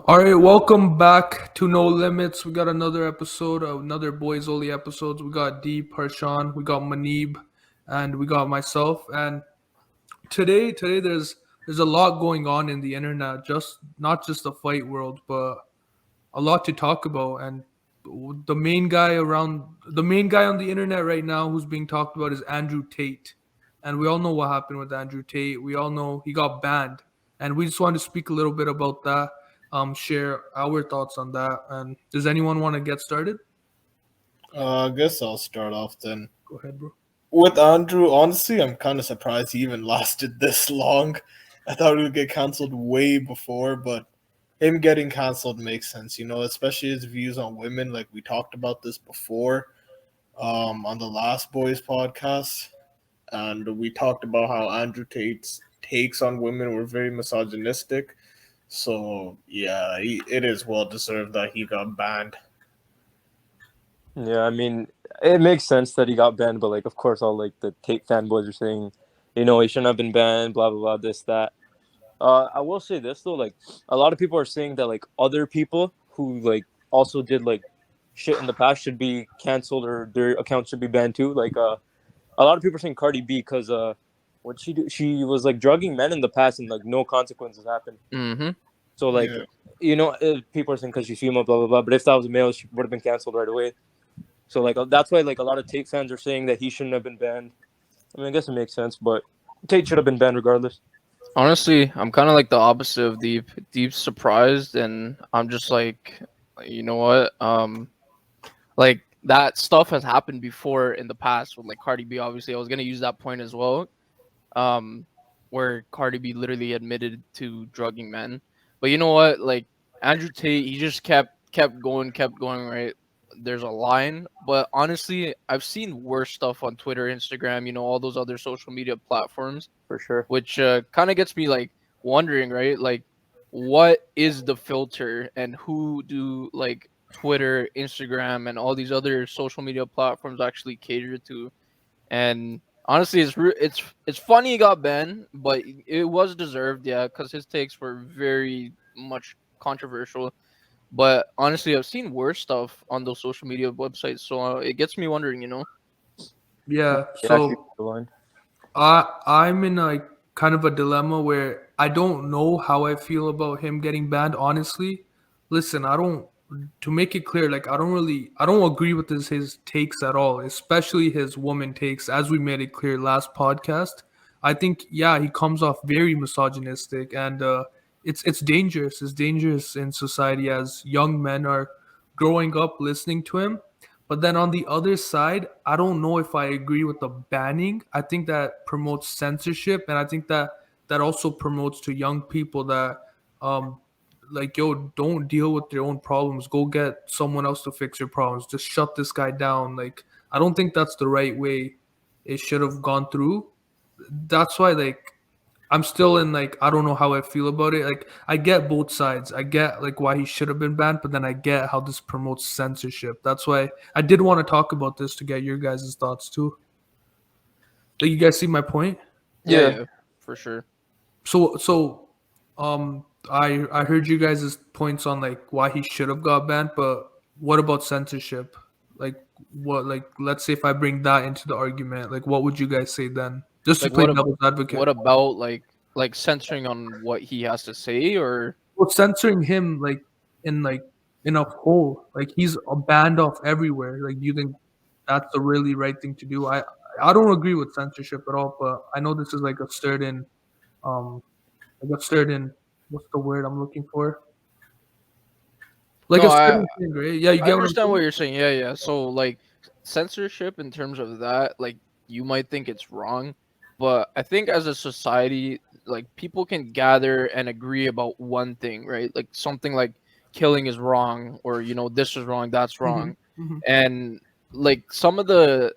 All right, welcome back to No Limits. We got another episode, another Boys Only episodes. We got Deep, Harshan, we got Manib, and we got myself. And today there's a lot going on in the internet, just not just the fight world, but a lot to talk about. And the main guy on the internet right now who's being talked about is Andrew Tate. And we all know what happened with Andrew Tate. We all know he got banned. And we just wanted to speak a little bit about that, share our thoughts on that. And does anyone want to get started? I guess I'll start off then. Go ahead, bro. With Andrew, honestly, I'm kind of surprised he even lasted this long. I thought he would get cancelled way before, but him getting cancelled makes sense, especially his views on women. Like we talked about this before on the last Boys podcast, and we talked about how Andrew Tate's takes on women were very misogynistic. So, yeah, it is well deserved that he got banned. Yeah, I mean, it makes sense that he got banned, but of course, all the Tate fanboys are saying, he shouldn't have been banned, blah blah blah, this that. I will say this though, a lot of people are saying that other people who also did shit in the past should be canceled or their accounts should be banned too. A lot of people are saying Cardi B because what she was drugging men in the past and no consequences happened. Mm-hmm. So people are saying because she's female, blah blah blah. But if that was a male, she would have been canceled right away. So that's why a lot of Tate fans are saying that he shouldn't have been banned. I mean, I guess it makes sense, but Tate should have been banned regardless. Honestly, I'm kind of the opposite of Deep. Deep's surprised, and I'm just you know what? That stuff has happened before in the past with Cardi B. Obviously, I was gonna use that point as well. Where Cardi B literally admitted to drugging men. But you know what? Andrew Tate, he just kept going, right? There's a line, but honestly, I've seen worse stuff on Twitter, Instagram, all those other social media platforms, For sure. which kind of gets me wondering, right? What is the filter, and who do Twitter, Instagram, and all these other social media platforms actually cater to? And honestly, it's funny he got banned, but it was deserved, yeah, because his takes were very much controversial. But honestly, I've seen worse stuff on those social media websites, so it gets me wondering, Yeah, It actually so the line. I'm in kind of a dilemma where I don't know how I feel about him getting banned. Honestly, listen, I don't. To make it clear, I don't agree with his takes at all, especially his woman takes. As we made it clear last podcast, I think yeah he comes off very misogynistic, and it's dangerous. It's dangerous in society as young men are growing up listening to him. But then on the other side, I don't know if I agree with the banning. I think that promotes censorship, and I think that that also promotes to young people that, um, yo, don't deal with your own problems. Go get someone else to fix your problems. Just shut this guy down. I don't think that's the right way it should have gone through. That's why I'm still in I don't know how I feel about it. I get both sides. I get why he should have been banned, but then I get how this promotes censorship. That's why I did want to talk about this to get your guys' thoughts too. Do you guys see my point? yeah, for sure. So I heard you guys' points on why he should have got banned, but what about censorship? Like what let's say if I bring that into the argument, what would you guys say then? Just to Like play what ab- devil's advocate. what about censoring on what he has to say, or Well, censoring him in in a whole he's a banned off everywhere. Do you think that's the really right thing to do? I don't agree with censorship at all, but I know this is um a certain what's the word I'm looking for? no? A I certain thing, right? Yeah, you I get what I'm understand what saying? you're saying. Yeah. So censorship in terms of that, you might think it's wrong, but I think as a society, people can gather and agree about one thing, right? Like something like killing is wrong, or this is wrong, that's Mhm, wrong, mhm. and some of the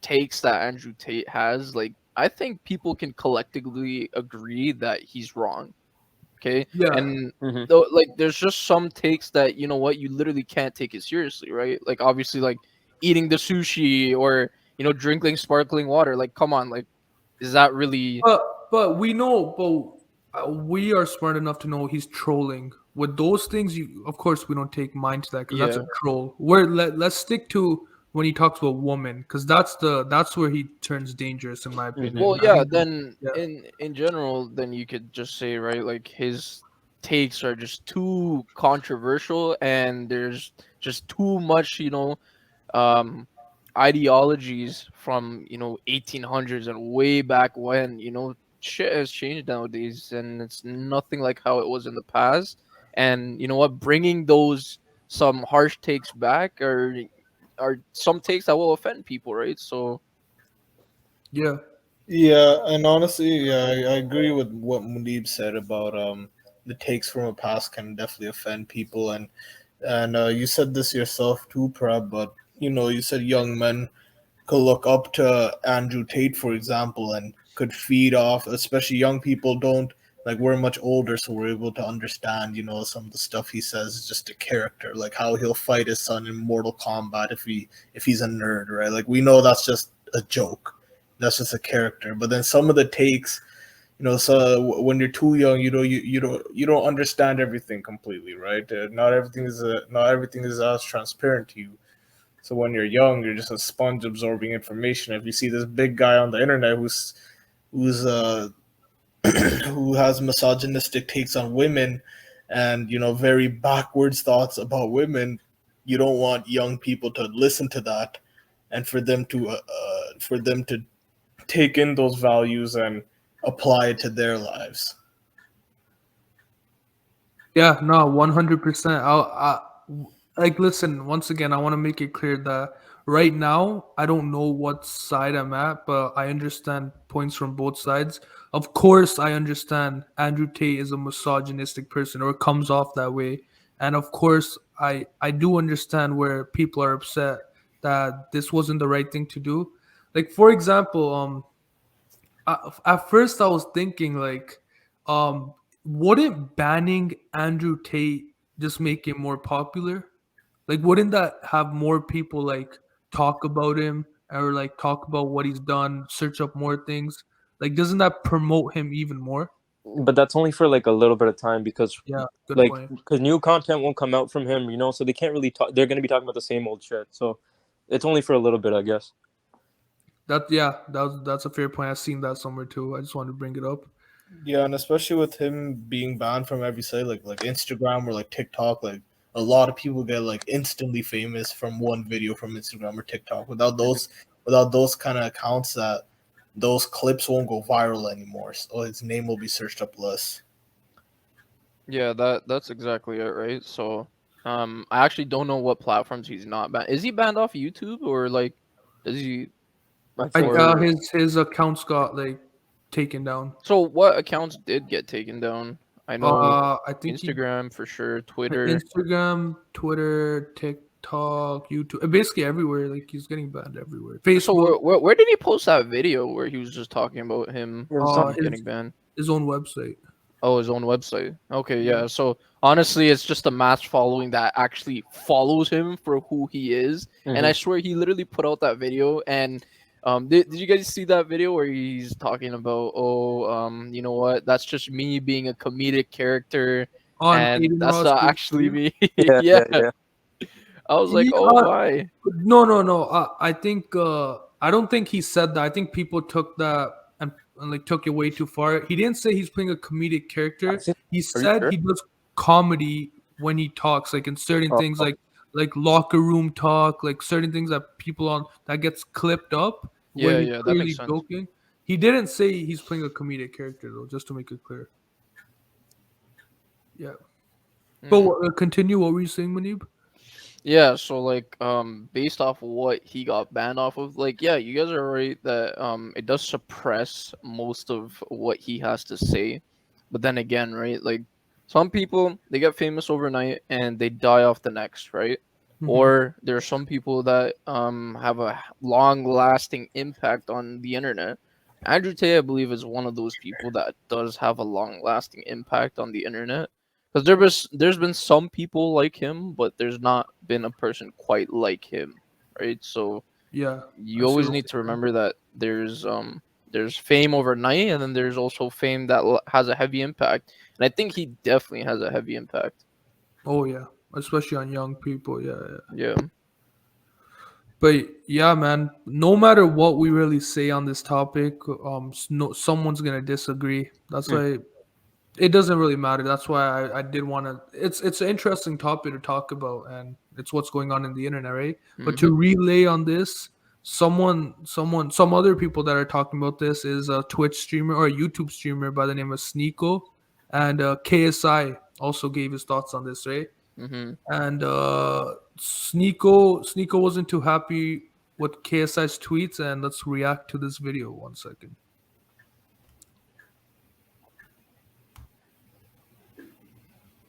takes that Andrew Tate has, I think people can collectively agree that he's wrong. Okay, Yeah. and Mm-hmm. though there's just some takes that you literally can't take it seriously, right? Obviously eating the sushi, or drinking sparkling water. Come on, is that really? But we know, but we are smart enough to know he's trolling. with those things, you of course we don't take mind to that because that's Yeah. a troll. Let's stick to when he talks to a woman because that's where he turns dangerous in my Mhm. opinion. Well, I yeah. think Then yeah, in general, then you could just say, right, like his takes are just too controversial, and there's just too much, um ideologies from 1800s and way back when. Shit has changed nowadays, and it's nothing like how it was in the past. And you know what, bringing those some harsh takes back are some takes that will offend people, right? So yeah, Yeah, and honestly, yeah, I agree with what Muneeb said about the takes from the past can definitely offend people, and you said this yourself too, Prab. But you said young men could look up to Andrew Tate, for example, and could feed off. Especially young people don't like. We're much older, so we're able to understand. Some of the stuff he says is just a character, like how he'll fight his son in Mortal Kombat if he's a nerd, right? Like we know that's just a joke, that's just a character. But then some of the takes, so when you're too young, you don't understand everything completely, right? Not everything is as transparent to you. So when you're young, you're just a sponge absorbing information. If you see this big guy on the internet who's who has misogynistic takes on women and very backwards thoughts about women, you don't want young people to listen to that and for them to take in those values and apply it to their lives. yeah, no, 100%. Like listen once again. I want to make it clear that right now I don't know what side I'm at, but I understand points from both sides. Of course, I understand Andrew Tate is a misogynistic person or comes off that way, and of course, I do understand where people are upset that this wasn't the right thing to do. Like for example, at first I was thinking like, wouldn't banning Andrew Tate just make him more popular? Like, wouldn't that have more people like talk about him or like talk about what he's done, search up more things? Like, doesn't that promote him even more? But that's only for like a little bit of time because Yeah, good like point. because new content won't come out from him, so they can't really talk. They're gonna be talking about the same old shit. So it's only for a little bit, I guess. That's a fair point. I've seen that somewhere too. I just wanted to bring it up. Yeah, and especially with him being banned from every site, like Instagram or like TikTok, like a lot of people get like instantly famous from one video from Instagram or TikTok. Without those kind of accounts, that those clips won't go viral anymore. So his name will be searched up less. yeah, that's exactly it, right? So I actually don't know what platforms he's not banned. Is he banned off YouTube, or like does he? I I think Or his accounts got like taken down. so what accounts did get taken down? I know I think he Instagram for sure, Twitter. Instagram, Twitter, TikTok, YouTube, basically everywhere. Like he's getting banned everywhere. So Facebook, where did he post that video where he was just talking about him it was some. getting his banned? own website. Oh, his own website. Okay, Yeah. yeah. So honestly, it's just a mass following that actually follows him for who he is. And I Mhm. swear he literally put out that video. And did you guys see that video where he's talking about, oh, you know what? That's just me being a comedic character, On and Aiden that's Ross not actually video. me. Yeah, Yeah, yeah, yeah. I was like, He, oh my. no, no, no. I think I don't think he said that. I think people took that and like took it way too far. He didn't say he's playing a comedic I character. think. He Are you said sure? he does comedy when he talks, like in certain Oh, things, like locker room talk, like certain things that people on that gets clipped up where Yeah, he's yeah, that makes clearly sense. joking. He didn't say he's playing a comedic character though, just to make it clear. Yeah. But Mm. continue. What were you saying, Manib? Yeah, so like based off what he got banned off of, like yeah, you guys are right that it does suppress most of what he has to say. But then again, right, like some people they get famous overnight and they die off the next, right? Hmm. Or there are some people that have a long lasting impact on the internet. Andrew Tate, I believe, is one of those people that does have a long lasting impact on the internet, because there's been some people like him, but there's not been a person quite like him, right? So Yeah, I you see always what need to you're saying. remember that there's fame overnight, and then there's also fame that has a heavy impact, and I think he definitely has a heavy impact. Oh yeah, especially on young people. Yeah, yeah. Yeah. But yeah, man. No matter what we really say on this topic, no, someone's gonna disagree. That's Mm. why it doesn't really matter. That's why I did want to. It's an interesting topic to talk about, and it's what's going on in the internet, right? But Hmm. to relay on this, some other people that are talking about this is a Twitch streamer or a YouTube streamer by the name of Sneako, and KSI also gave his thoughts on this, right? Hmm. And Sneako wasn't too happy with KSI's tweets, and let's react to this video 1 second.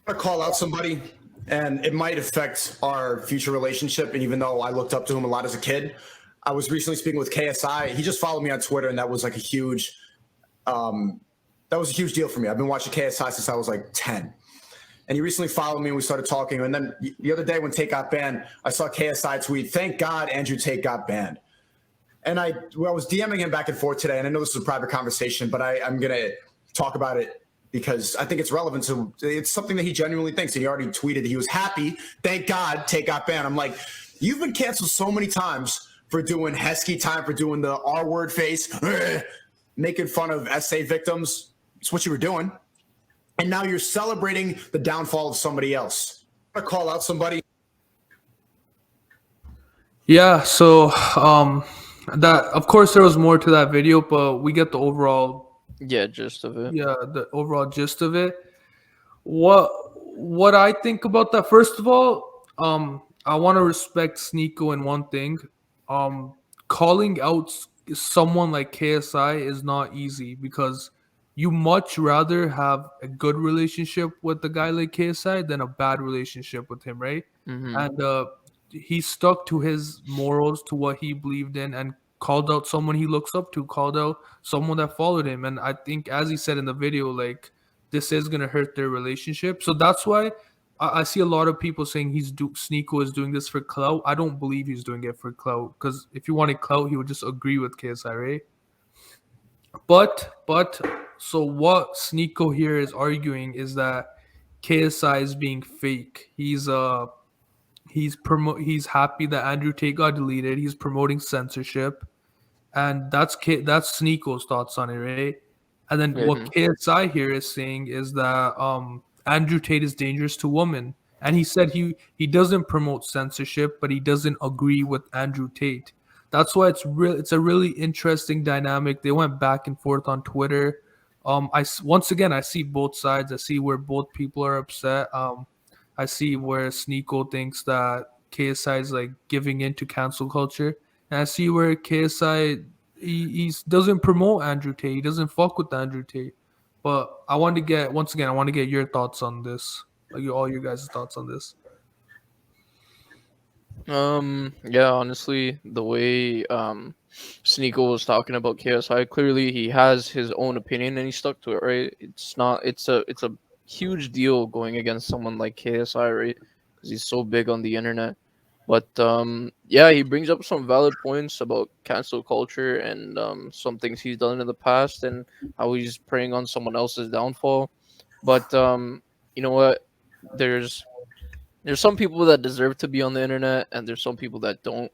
To call out somebody, and it might affect our future relationship. And even though I looked up to him a lot as a kid, I was recently speaking with KSI. He just followed me on Twitter, and that was like that was a huge deal for me. I've been watching KSI since I was like 10. And he recently followed me and we started talking. And then the other day when Tate got banned, I saw KSI tweet, "Thank God Andrew Tate got banned." And I was DMing him back and forth today. And I know this is a private conversation, but I'm going to talk about it because I think it's relevant to, it's something that he genuinely thinks. And he already tweeted he was happy. Thank God Tate got banned. I'm like, you've been canceled so many times for doing Heskey time, for doing the R word face, making fun of SA victims. It's what you were doing. And now you're celebrating the downfall of somebody else. I'm going to call out somebody. Yeah, so that of course there was more to that video, but we get the overall Yeah, gist of it. gist of it. What I think about that, first of all, I want to respect Sneako in one thing. Calling out someone like KSI is not easy because you much rather have a good relationship with a guy like KSI than a bad relationship with him, right? Hmm. And he stuck to his morals, to what he believed in, and called out someone he looks up to, called out someone that followed him. And I think, as he said in the video, like, this is gonna hurt their relationship. So that's why I see a lot of people saying Sneako is doing this for clout. I don't believe he's doing it for clout, because if he wanted clout, he would just agree with KSI, right? But so what Sneako here is arguing is that KSI is being fake. He's happy that Andrew Tate got deleted. He's promoting censorship, and that's Sneako's thoughts on it, right? And then Yeah. what KSI here is saying is that Andrew Tate is dangerous to women, and he said he doesn't promote censorship, but he doesn't agree with Andrew Tate. That's why it's a really interesting dynamic. They went back and forth on Twitter. Once again, I see both sides. I see where both people are upset. I see where Sneako thinks that KSI is like giving in to cancel culture, and I see where KSI he doesn't promote Andrew Tate. He doesn't fuck with Andrew Tate. But I want to get your thoughts on this, like all you guys' thoughts on this. Yeah, honestly, the way Sneako was talking about KSI, clearly he has his own opinion and he stuck to it, right? It's a huge deal going against someone like KSI, right? Because he's so big on the internet. But yeah, he brings up some valid points about cancel culture and some things he's done in the past and how he's preying on someone else's downfall. But you know what? There's there's some people that deserve to be on the internet and there's some people that don't.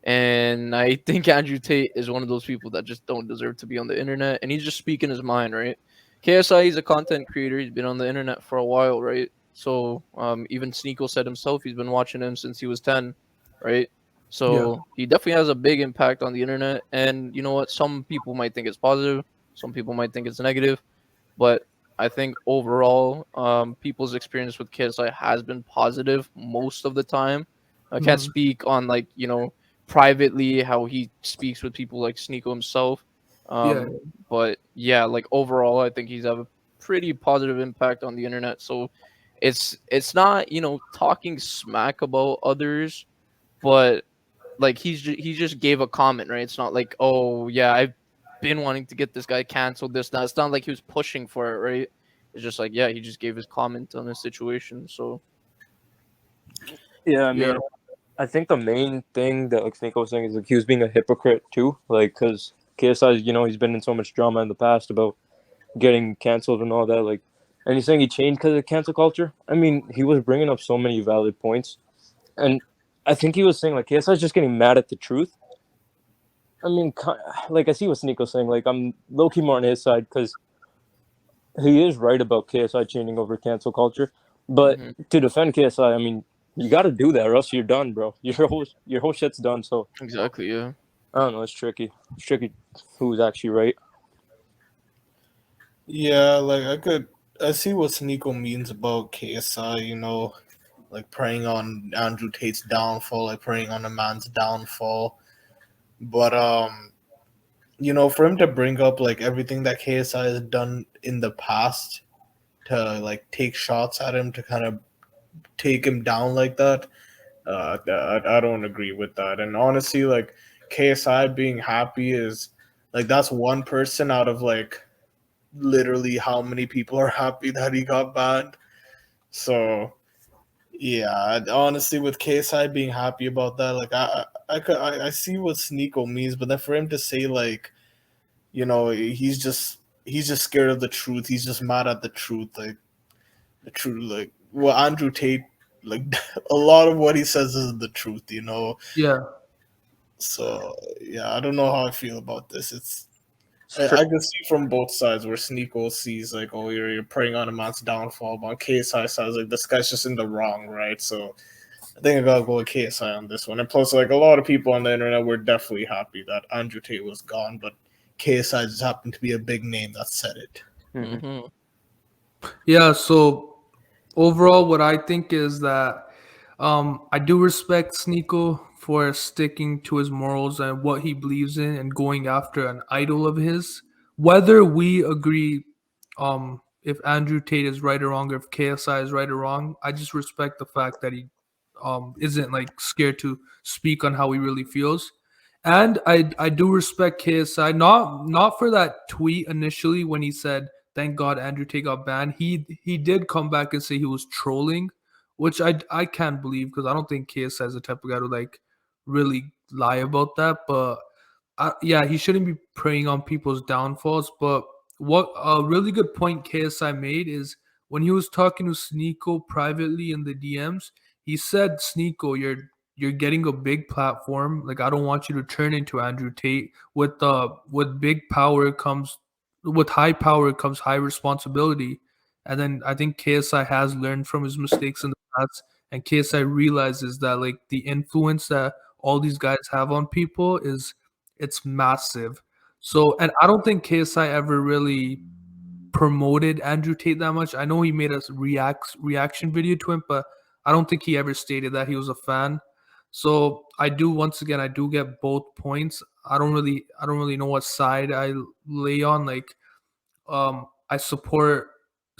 And I think Andrew Tate is one of those people that just don't deserve to be on the internet and he's just speaking his mind, right? KSI, he's a content creator, he's been on the internet for a while, right? So even Sneako said himself he's been watching him since he was 10, right? Yeah. So he definitely has a big impact on the internet. And you know what? Some people might think it's positive, some people might think it's negative, but I think overall, people's experience with KSI has been positive most of the time. I can't Mhm. speak on like privately how he speaks with people like Sneako himself, Yeah. um, but yeah, like overall, I think he's have a pretty positive impact on the internet. So it's not talking smack about others, but like he just gave a comment, right? It's not like, oh yeah, I've been wanting to get this guy canceled, this that. It's not like he was pushing for it, right? It's just like, yeah, he just gave his comment on the situation. So Yeah, I Yeah. mean, I think the main thing that like Sneako was saying is like he was being a hypocrite too, like because KSI, he's been in so much drama in the past about getting canceled and all that. Like and he's saying he changed because of cancel culture. I mean, he was bringing up so many valid points, and I think he was saying like KSI is just getting mad at the truth. I mean, like I see what Sneako's saying. Like I'm low key more on his side because he is right about KSI changing over cancel culture. But Hmm. to defend KSI, I mean, you got to do that, or else you're done, bro. Your whole shit's done. So Exactly. Yeah. I don't know. It's tricky. It's tricky. Who's actually right? Yeah, like I see what Sneako means about KSI. Like preying on Andrew Tate's downfall, like preying on a man's downfall. But for him to bring up like everything that KSI has done in the past to like take shots at him to kind of take him down like that, I don't agree with that. And honestly, like KSI being happy is like that's one person out of like literally how many people are happy that he got banned. So yeah, honestly, with KSI being happy about that, like I see what Sneako means, but then for him to say like, he's just scared of the truth. He's just mad at the truth. Like the truth, like well, Andrew Tate, like a lot of what he says is the truth. Yeah. So yeah, I don't know how I feel about this. It's I can see from both sides where Sneako sees like, oh, you're preying on a man's downfall, but on KSI says like this guy's just in the wrong, right? So I think I gotta go with KSI on this one. And plus, like a lot of people on the internet were definitely happy that Andrew Tate was gone, but KSI just happened to be a big name that said it. Mhm. Hmm. Yeah, so overall, what I think is that I do respect Sneeko for sticking to his morals and what he believes in and going after an idol of his. Whether we agree if Andrew Tate is right or wrong, or if KSI is right or wrong, I just respect the fact that he isn't like scared to speak on how he really feels. And I do respect KSI, not for that tweet initially when he said thank God Andrew Tate got banned. He did come back and say he was trolling, which I can't believe because I don't think KSI is the type of guy to like really lie about that. But yeah, he shouldn't be preying on people's downfalls. But what a really good point KSI made is when he was talking to Sneako privately in the DMs, he said, "Sneako, you're getting a big platform. Like I don't want you to turn into Andrew Tate. With big power comes with high power comes high responsibility." And then I think KSI has learned from his mistakes in the past, and KSI realizes that like the influence that all these guys have on people is it's massive. So, and I don't think KSI ever really promoted Andrew Tate that much. I know he made a reaction video to him, but I don't think he ever stated that he was a fan. So I do get both points. I don't really know what side I lay on. Like I support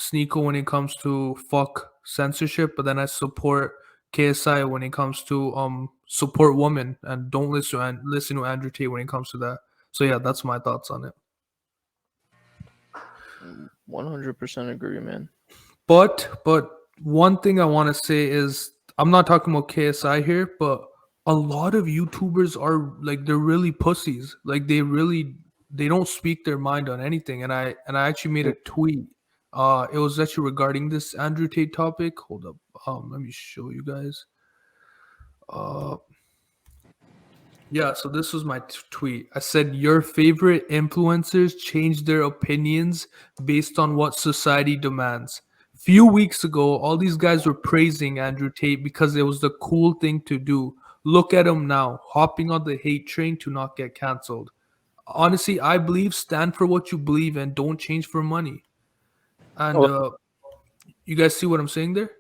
Sneako when it comes to fuck censorship, but then I support KSI when it comes to support women and don't listen to Andrew Tate when it comes to that. So yeah, that's my thoughts on it. 100% agree, man. But one thing I want to say is I'm not talking about KSI here, but a lot of YouTubers are like they're really pussies. Like they don't speak their mind on anything. And I actually made a tweet. It was actually regarding this Andrew Tate topic. Hold up. Let me show you guys. Uh Yeah, so this was my tweet. I said, your favorite influencers change their opinions based on what society demands. Few weeks ago, all these guys were praising Andrew Tate because it was the cool thing to do. Look at him now, hopping on the hate train to not get canceled. Honestly, I believe stand for what you believe and don't change for money. And Well, you guys see what I'm saying there?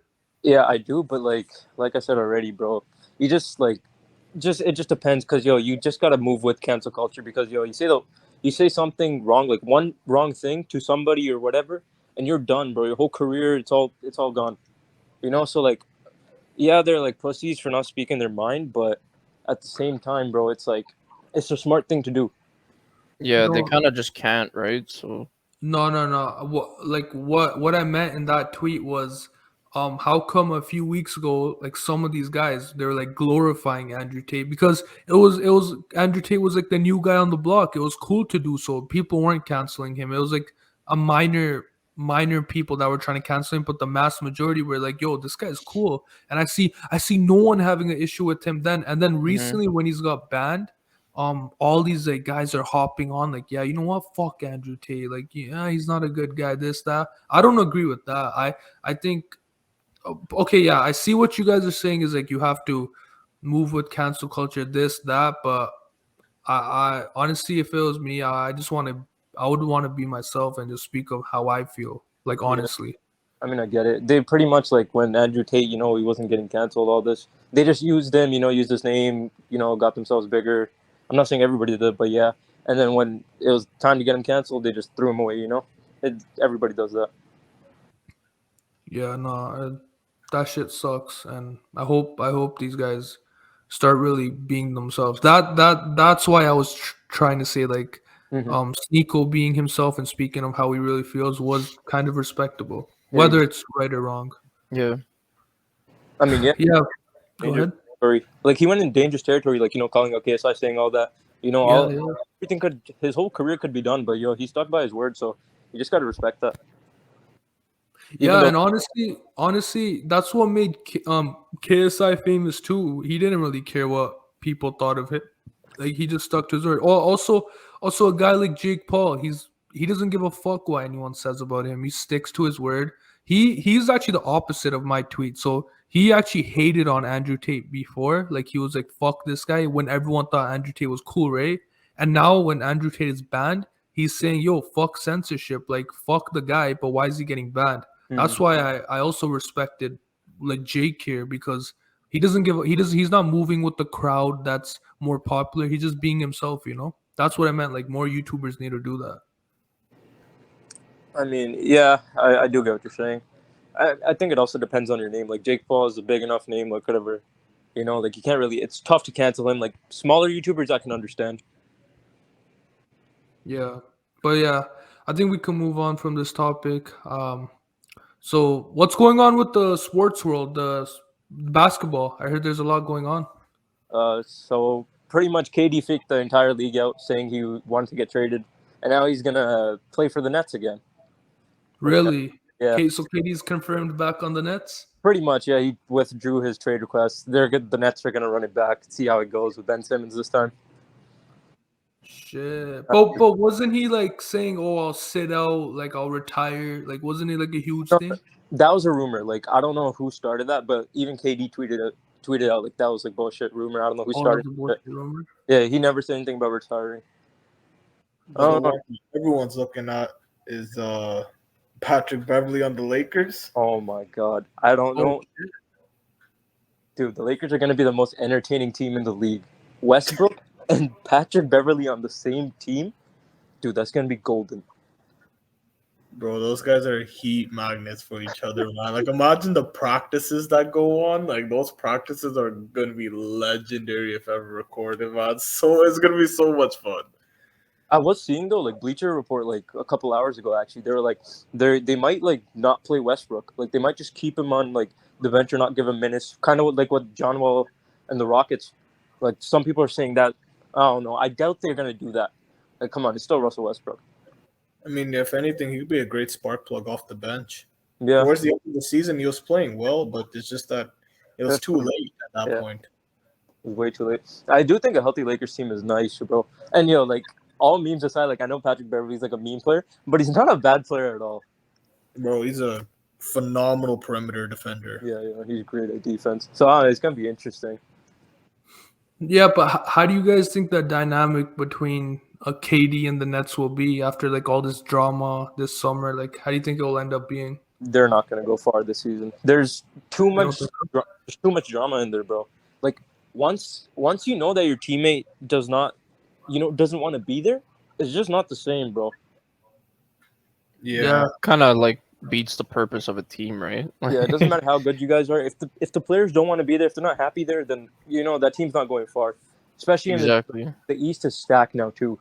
yeah, I do, but like I said already, bro, you just it just depends because you just gotta move with cancel culture because you say something wrong, like one wrong thing to somebody or whatever, and you're done, bro. Your whole career, it's all gone. So like, yeah, they're like pussies for not speaking their mind, but at the same time, bro, it's like it's a smart thing to do. Yeah, they No, kind of just can't, right? So no. What I meant in that tweet was, how come a few weeks ago, like some of these guys, they're like glorifying Andrew Tate because it was Andrew Tate was like the new guy on the block. It was cool to do so. People weren't canceling him. It was like a minor people that were trying to cancel him, but the mass majority were like, "Yo, this guy's cool." And I see no one having an issue with him then. And then recently, when he's got banned, all these like guys are hopping on like, "Yeah, you know what? Fuck Andrew Tate. Like, yeah, he's not a good guy. This that." I don't agree with that. I think okay, yeah, I see what you guys are saying is like you have to move with cancel culture, this that, but I honestly, if it was me, I would want to be myself and just speak of how I feel. Like Yeah. honestly, I mean, I get it. They pretty much like when Andrew Tate, he wasn't getting canceled. All this, they just used him, used his name, got themselves bigger. I'm not saying everybody did, but yeah. And then when it was time to get him canceled, they just threw him away. Everybody does that. yeah, no, that shit sucks, and I hope these guys start really being themselves. That's why I was trying to say like, Mm-hmm. Sneako being himself and speaking of how he really feels was kind of respectable, Yeah, whether it's right or wrong. Yeah. I mean, yeah, Yeah, go dangerous ahead. territory. Like he went in dangerous territory, like calling out KSI, saying all that. Yeah, All yeah. everything his whole career could be done, but he stuck by his word, so you just got to respect that. Even Yeah, though, and honestly, that's what made KSI famous too. He didn't really care what people thought of it. Like he just stuck to his word. Also a guy like Jake Paul, he doesn't give a fuck what anyone says about him. He sticks to his word. He's actually the opposite of my tweet. So he actually hated on Andrew Tate before. Like he was like, fuck this guy when everyone thought Andrew Tate was cool, right? And now when Andrew Tate is banned, he's saying, yo, fuck censorship. Like fuck the guy, but why is he getting banned? That's why I also respected like Jake here because he's not moving with the crowd that's more popular. He's just being himself, That's what I meant. Like more YouTubers need to do that. I mean, yeah, I do get what you're saying. I think it also depends on your name. Like Jake Paul is a big enough name, like whatever, like you can't really. It's tough to cancel him. Like smaller YouTubers, I can understand. Yeah. But yeah, I think we can move on from this topic. So what's going on with the sports world, basketball? I heard there's a lot going on. So pretty much KD faked the entire league out, saying he wanted to get traded, and now he's gonna play for the Nets again. Really? Yeah, So KD's confirmed back on the Nets? pretty much. Yeah, he withdrew his trade request. They're good. The Nets are gonna run it back. See how it goes with Ben Simmons this time. Shit. But wasn't he like saying, "Oh, I'll sit out, like I'll retire"? Like wasn't it like a huge thing? That was a rumor. Like I don't know who started that, but even KD tweeted out like that was like bullshit rumor. I don't know who Oh, that started was a it. bullshit rumor. Yeah, he never said anything about retiring. But the one everyone's looking at is Patrick Beverly on the Lakers. Oh my god, I don't know, dude. The Lakers are gonna be the most entertaining team in the league. Westbrook and Patrick Beverly on the same team, dude. That's gonna be golden. Bro, those guys are heat magnets for each other, man. Like, imagine the practices that go on. Like, those practices are gonna be legendary if ever recorded, man. So it's gonna be so much fun. I was seeing though, like Bleacher Report, like a couple hours ago, actually, they were like, they might like not play Westbrook, like they might just keep him on like the bench or not give him minutes, kind of like what John Wall and the Rockets. Like some people are saying that. I don't know. I doubt they're gonna do that. Like, come on, it's still Russell Westbrook. I mean, if anything, he could be a great spark plug off the bench. Yeah, Towards the end of the season, he was playing well, but it's just that it was too late at that point. It was way too late. I do think a healthy Lakers team is nice, bro. And like all memes aside, like I know Patrick Beverly's like a meme player, but he's not a bad player at all. Bro, he's a phenomenal perimeter defender. Yeah, he's great at defense. So it's gonna be interesting. Yeah, but how do you guys think that dynamic between a KD and the Nets will be after like all this drama this summer? Like, how do you think it will end up being? They're not gonna go far this season. There's too much. think There's too much drama in there, bro. Like once you know that your teammate does not, doesn't want to be there, it's just not the same, bro. Yeah. Kind of like beats the purpose of a team, right? Yeah, it doesn't matter how good you guys are. If the players don't want to be there, if they're not happy there, then that team's not going far. Especially in Exactly. the East is stacked now too.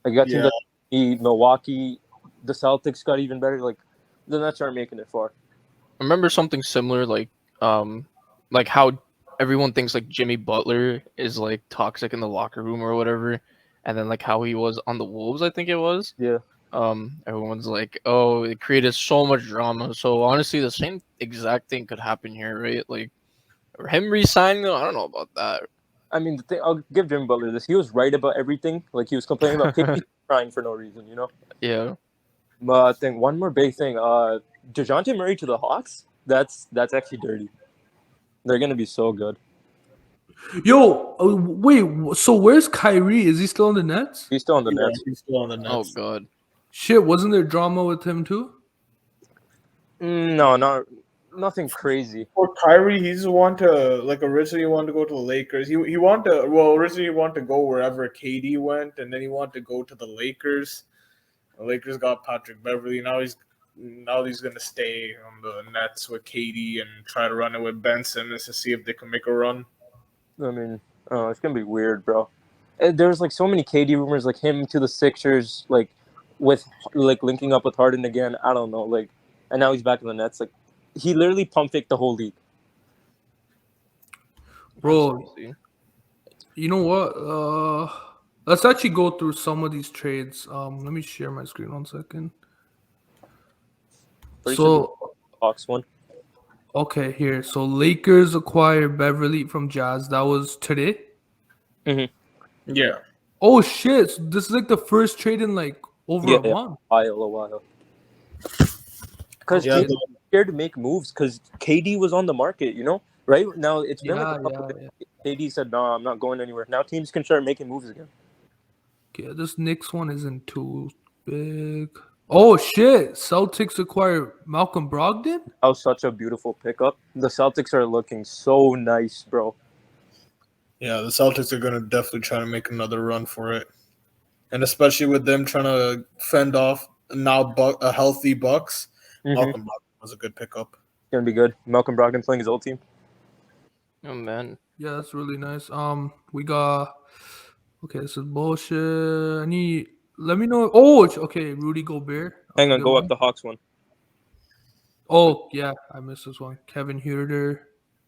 Like you got teams like Milwaukee, the Celtics got even better. Like the Nets aren't making it far. I remember something similar, like how everyone thinks like Jimmy Butler is like toxic in the locker room or whatever, and then like how he was on the Wolves, I think it was. Yeah. everyone's like, oh, it created so much drama. So honestly, the same exact thing could happen here, right? Like him resigning, I don't know about that. I mean, the thing I'll give Jimmy Butler this. He was right about everything. Like he was complaining about KD crying for no reason, you know. Yeah. But I think one more big thing. DeJounte Murray to the Hawks. That's actually dirty. They're gonna be so good. Yo, wait. So where's Kyrie? Is he still in the Nets? He's still on the Yeah, Nets. he's still on the Oh Nets. god. Shit, wasn't there drama with him too? No, nothing crazy. For Kyrie, he's want to like originally he wanted to go to the Lakers. He wanted to originally he wanted to go wherever KD went, and then he wanted to go to the Lakers. The Lakers got Patrick Beverly. Now he's gonna stay on the Nets with KD and try to run it with Ben Simmons to see if they can make a run. I mean, it's gonna be weird, bro. There's like so many KD rumors, like him to the Sixers, like with like linking up with Harden again. I don't know, like, and now he's back in the Nets. Like, he literally pump faked the whole league. Bro, Absolutely. you know what? Let's actually go through some of these trades. Let me share my screen 1 second. Pretty sure So, the Hawks one. okay, here. So Lakers acquired Beverly from Jazz. That was today. Yeah. Oh shit! So this is like the first trade in like over a Yeah. month. A while. Because Yeah, KD was scared to make moves because KD was on the market, you know? Right now, it's been like Yeah, a couple yeah, days. KD said, "No, I'm not going anywhere." Now teams can start making moves again. Okay, this Knicks one isn't too big. Oh shit! Celtics acquire Malcolm Brogdon. That was such a beautiful pickup. The Celtics are looking so nice, bro. Yeah, the Celtics are gonna definitely try to make another run for it, and especially with them trying to fend off now a healthy Bucks. Malcolm Brogdon was a good pickup. Gonna be good. Malcolm Brogdon playing his old team. Oh man. Yeah, that's really nice. We got. Okay, this is bullshit. Let me know. Oh, okay. Rudy Gobert. That was Hang a on, good go one. up the Hawks one. Oh yeah, I missed this one. Kevin Huerter.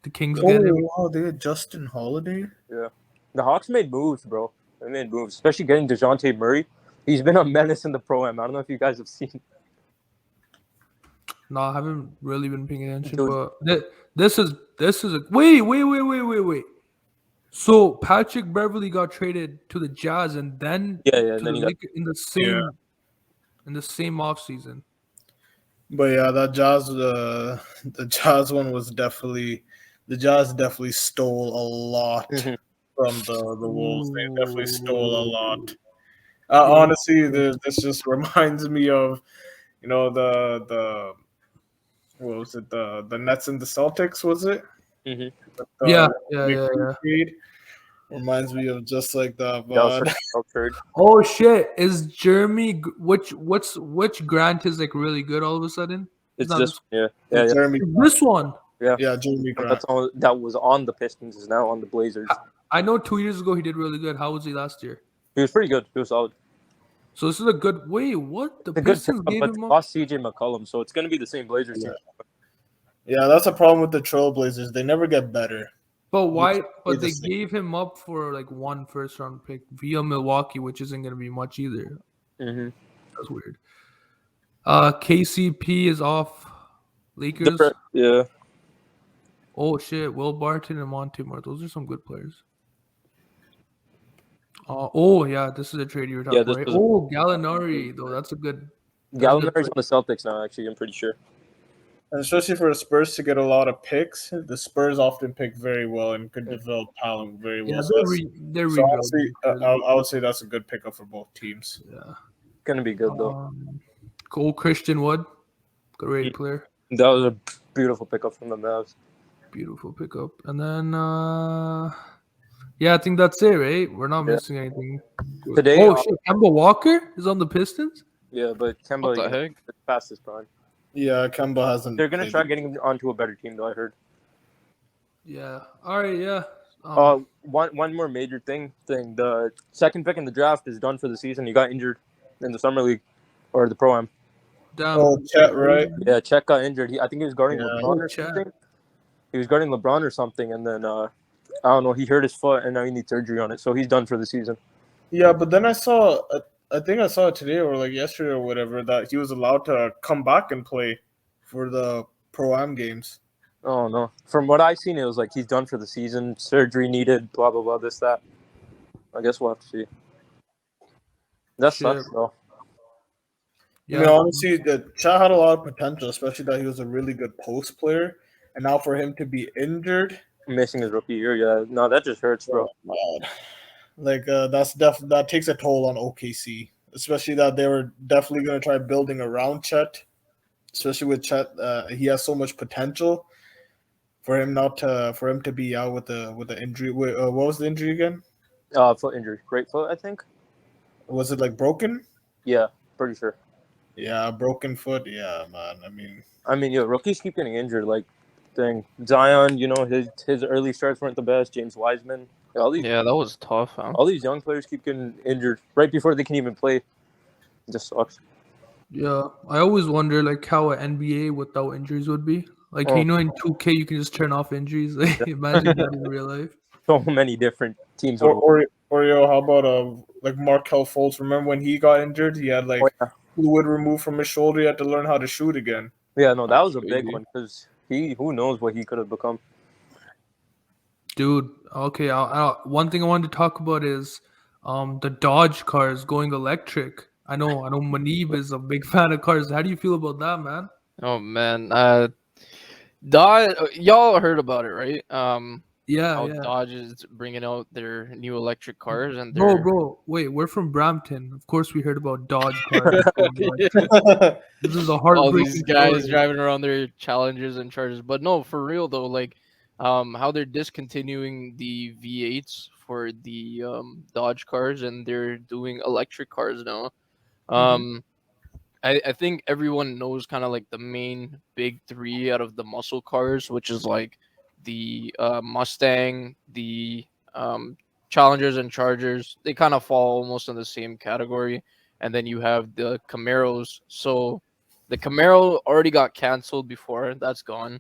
The Kings get him. wow, they had Justin Holiday. Yeah. The Hawks made moves, bro. They made moves, especially getting DeJounte Murray. He's been a menace in the Pro-Am. I don't know if you guys have seen. No, I haven't really been paying attention, Dude. but this is a wait. So Patrick Beverly got traded to the Jazz and then Yeah, to and then the you got Lakers in the same offseason. But yeah, that Jazz the Jazz one was definitely the Jazz definitely stole a lot from the Wolves. They definitely stole a lot. Honestly, this just reminds me of the what was it the Nets and the Celtics, was it? Mhm. Yeah. Trade reminds me of just like that. That was But such a trade. Oh shit! Is Jeremy which Grant is like really good all of a sudden? It's not this. Yeah. Jeremy, This one. yeah, Jeremy Grant. That's all. That was on the Pistons is now on the Blazers. I know 2 years ago he did really good. How was he last year? He was pretty good. He was solid. So this is a good. Wait, what? The It's a good Pistons pickup, gave but him they up. lost CJ McCollum, so it's gonna be the same Blazers team. Yeah, that's a problem with the Trailblazers. They never get better. But why? Stay But the they same. gave him up for like 1 first-round pick via Milwaukee, which isn't going to be much either. Mm-hmm. That's weird. KCP is off. Lakers. Yeah. Oh shit! Will Barton and Monte Morris. Those are some good players. Oh yeah, this is a trade you were talking Yeah, about. this Right? was- Oh, Gallinari though. That's a good. Gallinari's on the Celtics now. Actually, I'm pretty sure. And especially for the Spurs to get a lot of picks, the Spurs often pick very well and could develop talent very well. Yeah, So they're so rebuilding. honestly, I would say that's a good pickup for both teams. Yeah. Gonna be good though. Cole Christian Wood, great player. That was a beautiful pickup from the Mavs. Beautiful pickup. And then yeah, I think that's it, right? We're not missing anything. Today, Oh shit, Kemba Walker is on the Pistons? Yeah, but Kemba What the heck? past his prime. Yeah, Kemba hasn't. They're gonna played try getting him onto a better team, though. I heard. Yeah. All right, yeah. One more major thing. The second pick in the draft is done for the season. He got injured in the summer league or the pro am. Damn. Oh, Chet, right? Yeah, Chet got injured. I think he was guarding Yeah. LeBron Oh, or Chet. something. He was guarding LeBron or something, and then I don't know. He hurt his foot, and now he needs surgery on it, so he's done for the season. Yeah, but then I saw I think I saw it today or like yesterday or whatever that he was allowed to come back and play for the Pro-Am games. Oh no! From what I've seen, it was like he's done for the season. Surgery needed. Blah blah blah. This that. I guess we'll have to see. That Shit. sucks though. I mean, Yeah. honestly, the Chat had a lot of potential, especially that he was a really good post player, and now for him to be injured, Missing his rookie year. Yeah. No, that just hurts, bro. God, like that takes a toll on OKC, especially that they were definitely going to try building around Chet, especially with Chet. He has so much potential. For him to be out with the injury. Wait, what was the injury again? Foot injury. Right foot, I think. Was it like broken? Yeah, pretty sure. Yeah, broken foot. Yeah, man. I mean, yo, rookies keep getting injured. Like, thing Zion, his early starts weren't the best. James Wiseman, Yeah, that was tough, huh? all these young players keep getting injured right before they can even play. It just sucks. Yeah, I always wonder like how an NBA without injuries would be. Like Oh. in 2K you can just turn off injuries. Like, imagine that in real life. So many different teams. or yo, how about like Markel Fultz? Remember when he got injured? He had like fluid removed from his shoulder. He had to learn how to shoot again. Yeah, no, that was a big Crazy. one because who knows what he could have become. Dude, okay. One thing I wanted to talk about is the Dodge cars going electric. I know Manib is a big fan of cars. How do you feel about that, man? Oh man, Dodge, y'all heard about it, right? Yeah, How yeah. Dodge is bringing out their new electric cars and Bro, wait, we're from Brampton. Of course we heard about Dodge cars. This is a all heartbreaking these guys story. driving around their Challengers and Chargers. But no, for real though, like how they're discontinuing the V8s for the Dodge cars and they're doing electric cars now. Um I think everyone knows kind of like the main big three out of the muscle cars, which is like the Mustang, the Challengers and Chargers. They kind of fall almost in the same category. And then you have the Camaros. So the Camaro already got canceled before. That's gone.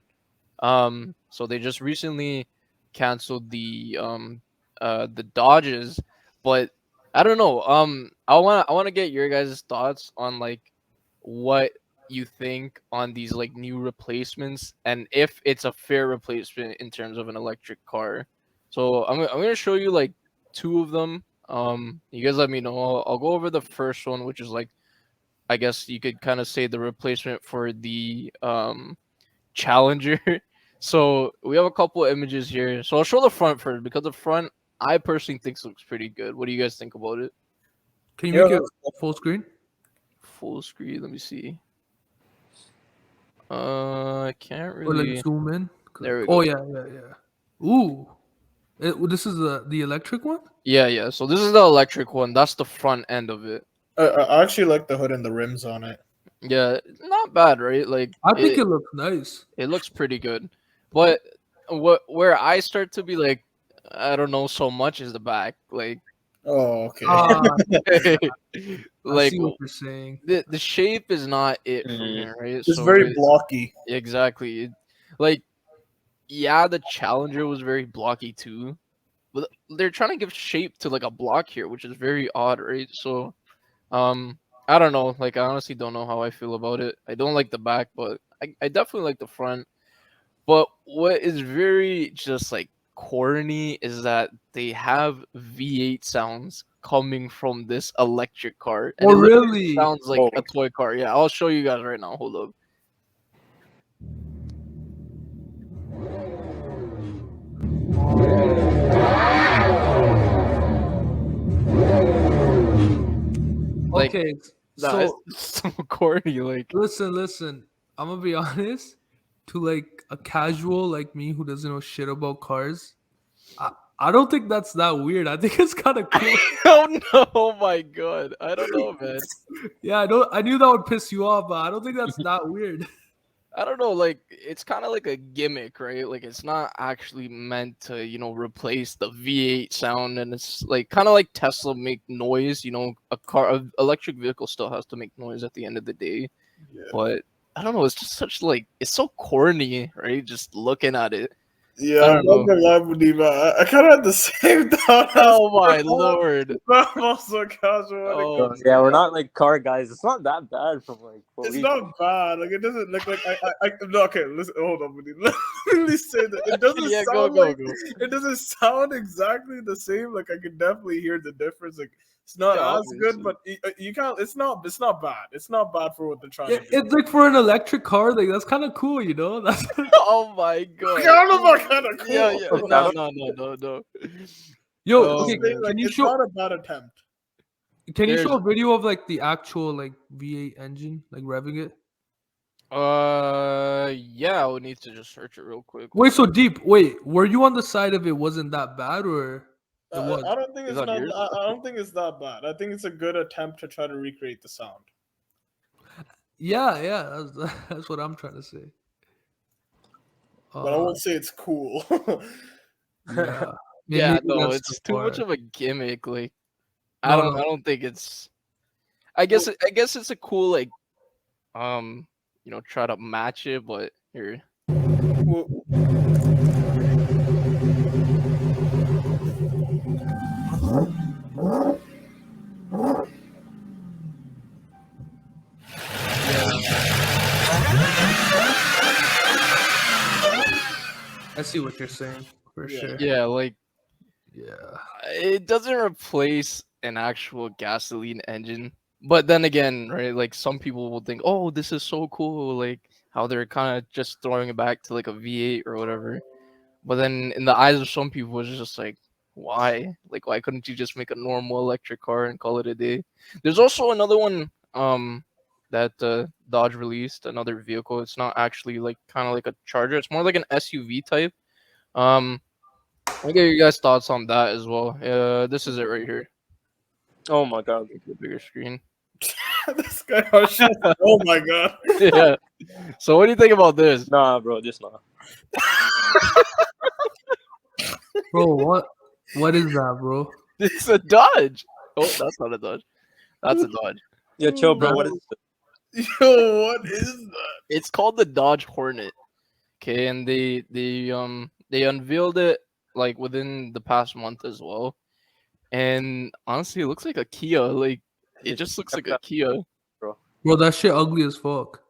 So they just recently canceled the Dodges, but I don't know. I wanna get your guys' thoughts on like what you think on these like new replacements and if it's a fair replacement in terms of an electric car. So I'm gonna show you like two of them. You guys let me know. I'll go over the first one, which is like I guess you could kind of say the replacement for the Challenger. So we have a couple of images here. So I'll show the front first because the front I personally think looks pretty good. What do you guys think about it? Can you make it full screen? Full screen. Let me see. I can't Or really. like zoom in? There we Oh go. yeah. Ooh. This is the electric one? Yeah. So this is the electric one. That's the front end of it. I actually like the hood and the rims on it. Yeah, not bad, right? Like I think it looks nice. it looks pretty good. But where I start to be like, I don't know so much is the back. Like Oh, okay. Ah, I like see what you're saying. the shape is not it for me, right? It's So very blocky. exactly. Like yeah, the Challenger was very blocky too. But they're trying to give shape to like a block here, which is very odd, right? So I don't know. Like I honestly don't know how I feel about it. I don't like the back, but I definitely like the front. But what is very just like corny is that they have V8 sounds coming from this electric car. And Oh, it literally really? sounds like a toy car. Yeah, I'll show you guys right now. Hold up. Like, Okay, nah, so it's so corny. Like, listen. I'm gonna be honest. To like a casual like me who doesn't know shit about cars, I don't think that's that weird. I think it's kind of cool. oh no, oh my god, I don't know, man. Yeah, I knew that would piss you off, but I don't think that's that weird. I don't know, like it's kind of like a gimmick, right? Like it's not actually meant to, replace the V8 sound, and it's like kind of like Tesla make noise. An electric vehicle still has to make noise at the end of the day. Yeah. But I don't know, it's just such like it's so corny, right? Just looking at it. Yeah, I I'm don't not know. gonna lie, Mudiva. I kind of had the same thought. Oh my lord. But I'm also casual. Oh Yeah, my we're God. not like car guys. It's not that bad from like what It's we. not bad. Like it doesn't look like I no, okay, listen, hold on, Mudiva. Let me say that it doesn't Yeah, sound go. it doesn't sound exactly the same. Like I can definitely hear the difference. Like it's not Yeah, as good, obviously. but you can't. It's not bad. It's not bad for what they're trying Yeah, to do. it's like for an electric car, like that's kind of cool, you know. That's Oh my God. I don't know about kind of cool. Yeah, yeah. Okay, No, I no. yo. I'm just Okay, saying, man. like can you it's show? not a bad attempt. Can you show There's a video of like the actual like V8 engine, like revving it? yeah, I would need to just search it real quick. Wait, so deep. Wait, were you on the side of it wasn't that bad, or it was? I don't think Is it's on not. yours? I don't think it's that bad. I think it's a good attempt to try to recreate the sound. Yeah, that's what I'm trying to say. But I won't say it's cool. Yeah, Yeah, maybe no, that's it's too too much far. of a gimmick. Like I No, don't no. I don't think it's I guess it's a cool like try to match it, but here. Well, I see what you're saying for yeah. sure. Yeah, like Yeah. it doesn't replace an actual gasoline engine. But then again, right, like some people will think, "Oh, this is so cool," like how they're kind of just throwing it back to like a V8 or whatever. But then in the eyes of some people, it's just like, why? Like, why couldn't you just make a normal electric car and call it a day? There's also another one that Dodge released, another vehicle. It's not actually like kind of like a Charger. It's more like an SUV type. Um, I'll get you guys thoughts on that as well. This is it right here. Oh my god. Make it a bigger screen. This guy, oh, shit. Oh my god. Yeah. So what do you think about this? Nah, bro, just nah. Bro, what is that, bro? It's a Dodge. Oh, that's not a Dodge. That's a Dodge. Yeah, chill, bro. Nah. What is it? Yo, what is that? It's called the Dodge Hornet. Okay, and they unveiled it like within the past month as well. And honestly, it looks like a Kia. Like it just looks like a Kia. bro? Bro, that shit ugly as fuck.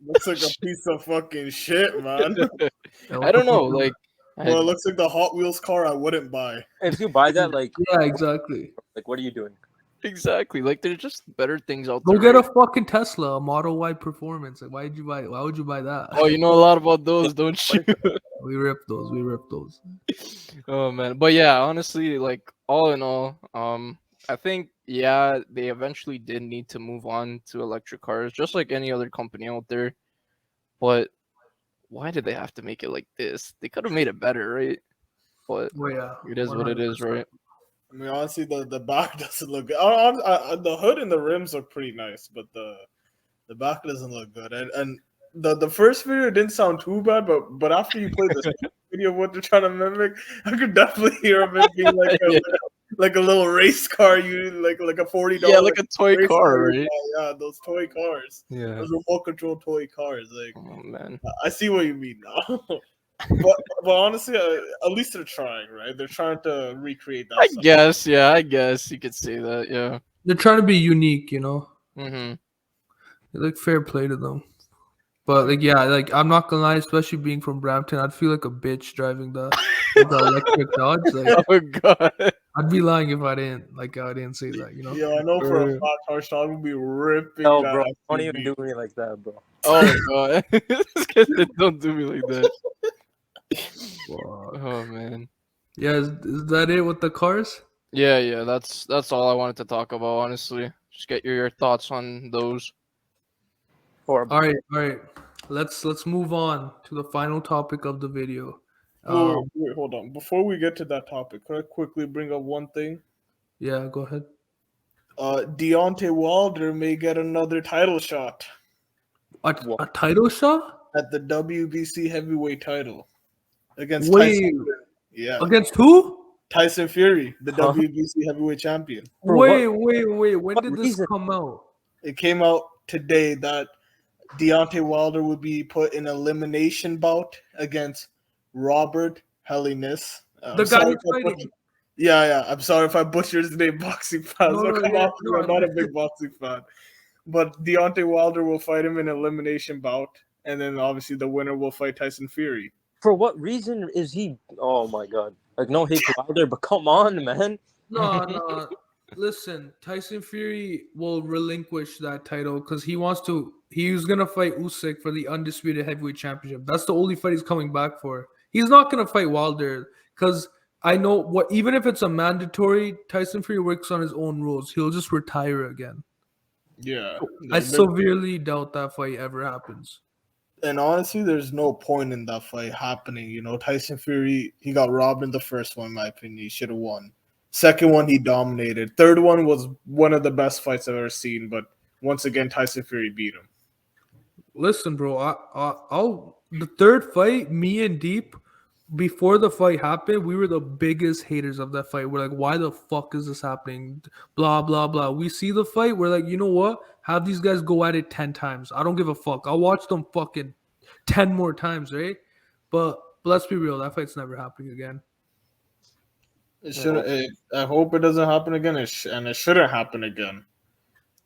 Looks like a piece of fucking shit, man. Yeah, I what don't the know. fuck is Like Well, it looks like the Hot Wheels car I wouldn't buy. If you buy that, like, that? Yeah, exactly. what are you doing? exactly. Like there's just better things out Go there. get right? a fucking Tesla, a Model Y Performance. Like, why would you buy that? Oh, you know a lot about those, don't you? We rip those. We rip those. Oh man, but yeah, honestly, like all in all, I think yeah, they eventually did need to move on to electric cars, just like any other company out there. But why did they have to make it like this? They could have made it better, right? But Well, yeah, it is what it is, 100%. right? I mean, honestly, the back doesn't look good. The hood and the rims look pretty nice, but the back doesn't look good. And the first video didn't sound too bad, but after you played the video of what they're trying to mimic, I could definitely hear of it being like a Yeah. like a little race car, you like a $40 Yeah, like a toy race car, car. right? Yeah, those toy cars, Yeah. those remote control toy cars. Like Oh man. I see what you mean now. but honestly, at least they're trying, right? They're trying to recreate that. I stuff. guess, yeah, I guess you could say that, yeah. They're trying to be unique, you know. Mm-hmm. Like fair play to them. But like yeah, like I'm not gonna lie, especially being from Brampton, I'd feel like a bitch driving the electric Dodge. Like Oh god. I'd be lying if I didn't say that, you know. Yeah, I know for a fact Harshawn will be ripping No, that. bro. Don't SUV. even do me like that, bro. Oh god. This guy said, don't do me like that. Fuck. Oh man. Yeah, is that it with the cars? Yeah, that's all I wanted to talk about, honestly. Just get your thoughts on those. Horrible. All right. Let's move on to the final topic of the video. Wait, hold on. Before we get to that topic, could I quickly bring up one thing? Yeah, go ahead. Deontay Wilder may get another title shot A title shot? at the WBC heavyweight title against Wait, Tyson. Yeah, against who? Tyson Fury, the Huh? WBC heavyweight champion. Bro, Wait. When what did this reason? come out? It came out today that Deontay Wilder would be put in elimination bout against Robert Helenius. The I'm guy sorry who's if I fighting. butchered. Yeah. I'm sorry if I butchered his name, boxing fans. No, Will no, come yeah, off me. I'm no. not a big boxing fan. But Deontay Wilder will fight him in an elimination bout, and then obviously the winner will fight Tyson Fury. For what reason is he? Oh my god! Like no hate to Wilder, but come on, man. No. Listen, Tyson Fury will relinquish that title because he wants to. He's gonna fight Usyk for the undisputed heavyweight championship. That's the only fight he's coming back for. He's not gonna fight Wilder because I know what. Even if it's a mandatory, Tyson Fury works on his own rules. He'll just retire again. Yeah. I severely doubt that fight ever happens. And honestly, there's no point in that fight happening. You know, Tyson Fury, he got robbed in the first one, in my opinion. He should have won. Second one, he dominated. Third one was one of the best fights I've ever seen. But once again, Tyson Fury beat him. Listen, bro. I'll the third fight. Me and Deep, before the fight happened, we were the biggest haters of that fight. We're like, why the fuck is this happening? Blah blah blah. We see the fight. We're like, you know what? Have these guys go at it 10 times. I don't give a fuck. I'll watch them fucking 10 more times, right? But let's be real. That fight's never happening again. It should. I hope it doesn't happen again, and it shouldn't happen again.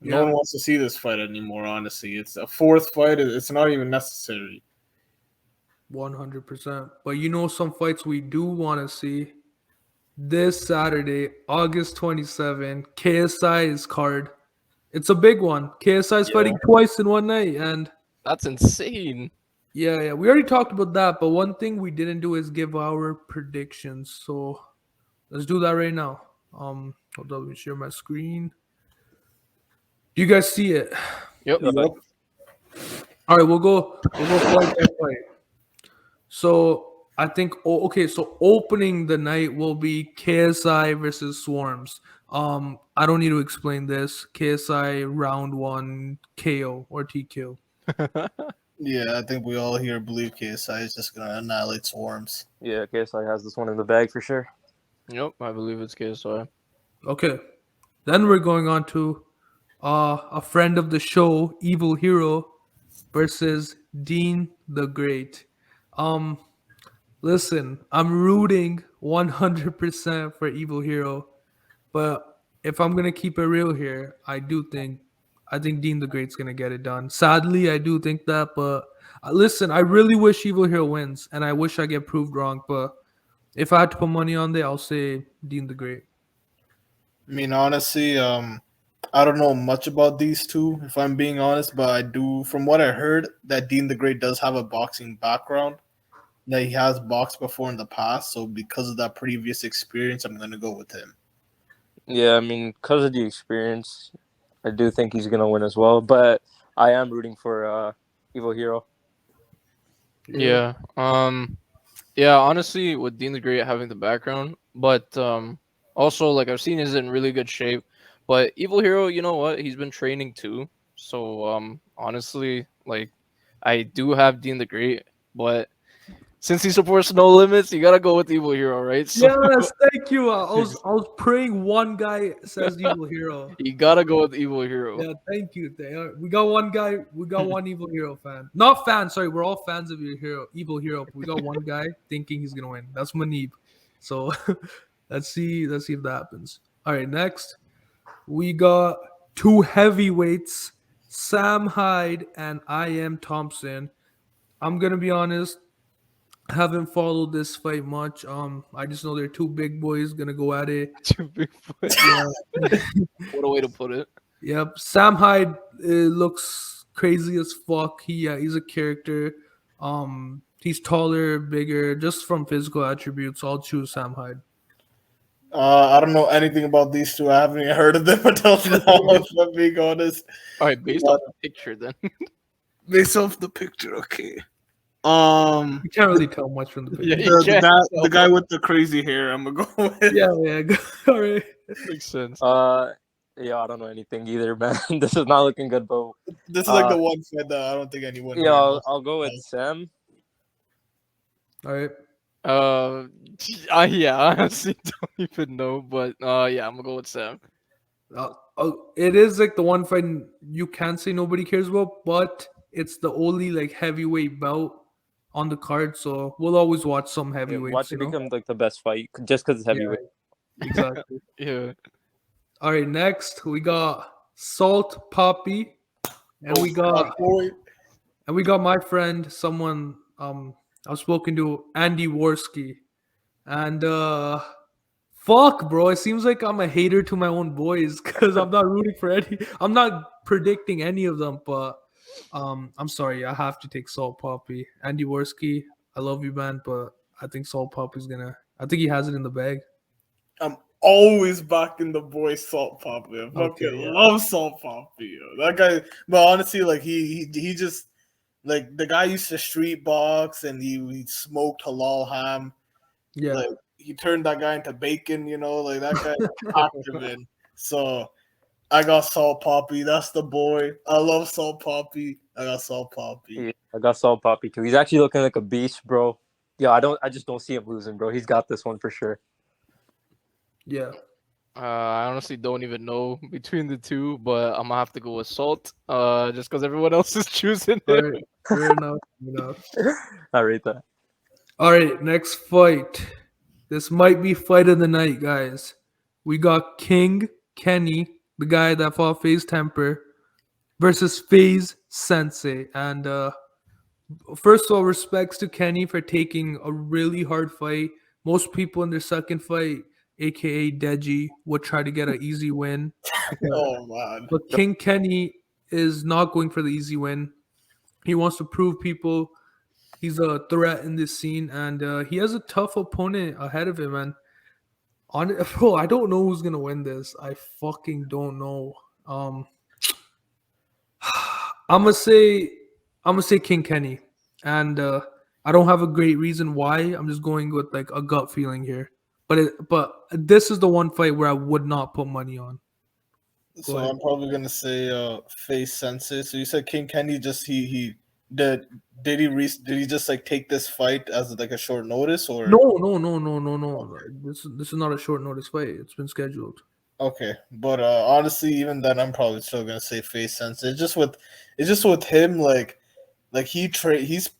No one wants to see this fight anymore. Honestly, it's a fourth fight. It's not even necessary. 100%. But you know some fights we do want to see. This Saturday, August 27, KSI's card. It's a big one. KSI is fighting twice in one night, and That's insane. yeah. We already talked about that, but one thing we didn't do is give our predictions. So let's do that right now. Hold on, let me share my screen. Do you guys see it? Yep. Yep. All right, we'll go fight by fight. So I think so opening the night will be KSI versus Swarms. I don't need to explain this. KSI round 1 KO or TKO. Yeah, I think we all here believe KSI is just gonna annihilate Swarms. Yeah, KSI has this one in the bag for sure. Yep, I believe it's KSI. Okay. Then we're going on to a friend of the show, Evil Hero versus Dean the Great. Listen, I'm rooting 100% for Evil Hero, but if I'm gonna keep it real here, I think Dean the Great's gonna get it done. Sadly, I do think that, but listen, I really wish Evil Hero wins, and I wish I get proved wrong. But if I had to put money on there, I'll say Dean the Great. I mean, honestly, I don't know much about these two, if I'm being honest, but I do, from what I heard, that Dean the Great does have a boxing background, that he has boxed before in the past. So because of that previous experience, I'm going to go with him. Yeah, I mean, because of the experience, I do think he's gonna win as well. But I am rooting for Evil Hero. Yeah. Yeah, honestly, with Dean the Great having the background, but also like I've seen he's in really good shape. But Evil Hero, you know what? He's been training too. So honestly, like I do have Dean the Great, but since he supports No Limits, you gotta go with Evil Hero, right? So Yes, thank you. I was praying one guy says Evil Hero. you gotta go with Evil Hero. Yeah, thank you. We got one guy. We got one Evil Hero fan. Not fan. Sorry, we're all fans of your hero, Evil Hero. We got one guy thinking he's gonna win. That's Manib. So let's see if that happens. All right, next we got two heavyweights, Sam Hyde and I Am Thompson. I'm gonna be honest. I haven't followed this fight much. I just know they're two big boys gonna go at it. Too big for it. Yeah. What a way to put it. Yep. Sam Hyde looks crazy as fuck. He's a character. He's taller, bigger, just from physical attributes. I'll choose Sam Hyde. I don't know anything about these two. I haven't even heard of them until now, if I'm being honest. All right, based on the picture, then. Based off the picture, okay. You can't really tell much from the picture. Yeah, you can't tell. The guy with the crazy hair, I'm gonna go with. Yeah. All right. Makes sense. Yeah, I don't know anything either, man. This is not looking good, but This is like the one fight that I don't think anyone. yeah, here knows. I'll go with Sam. All right. Yeah, I honestly don't even know, but yeah, I'm gonna go with Sam. It is like the one fight you can't say nobody cares about, but it's the only like heavyweight bout on the card, so we'll always watch some Yeah, heavyweights. watch it become like the best fight just because it's heavyweight. Exactly. Yeah. All right, next we got Salt Poppy, and we My got boy. my friend, someone I've spoken to, Andy Worski, and fuck, bro, it seems like I'm a hater to my own boys because I'm not rooting for any. I'm not predicting any of them, but I'm sorry, I have to take Salt Poppy. Andy Worski, I love you, man, but I think Salt Poppy's gonna. I think he has it in the bag. I'm always backing the boy Salt Poppy. I fucking yeah. love Salt Poppy. Yo. That guy, but honestly, like he just like the guy used to street box and he smoked halal ham. Yeah. Like he turned that guy into bacon. Like that guy packed him in. So I got Salt Poppy. That's the boy. I love Salt Poppy. I got Salt Poppy. Yeah, I got Salt Poppy too. He's actually looking like a beast, bro. Yeah, I just don't see him losing, bro. He's got this one for sure. Yeah. I honestly don't even know between the two, but I'm gonna have to go with Salt. Just because everyone else is choosing All it. right. Fair enough. I rate that. All right. Next fight. This might be fight of the night, guys. We got King Kenny, the guy that fought FaZe Temper, versus FaZe Sensei. And first of all, respects to Kenny for taking a really hard fight. Most people in their second fight, aka Deji, would try to get an easy win. Oh man. But King Kenny is not going for the easy win. He wants to prove people he's a threat in this scene, and he has a tough opponent ahead of him. And bro, I don't know who's gonna win this. I fucking don't know. I'm gonna say King Kenny, and I don't have a great reason why. I'm just going with like a gut feeling here. But this is the one fight where I would not put money on. So ahead. I'm probably gonna say FaZe Sensei. So you said King Kenny just he did he just like take this fight as like a short notice or No. This is not a short notice fight. It's been scheduled. Okay, but honestly, even then, I'm probably still gonna say FaZe Sensei. It's just with him like he's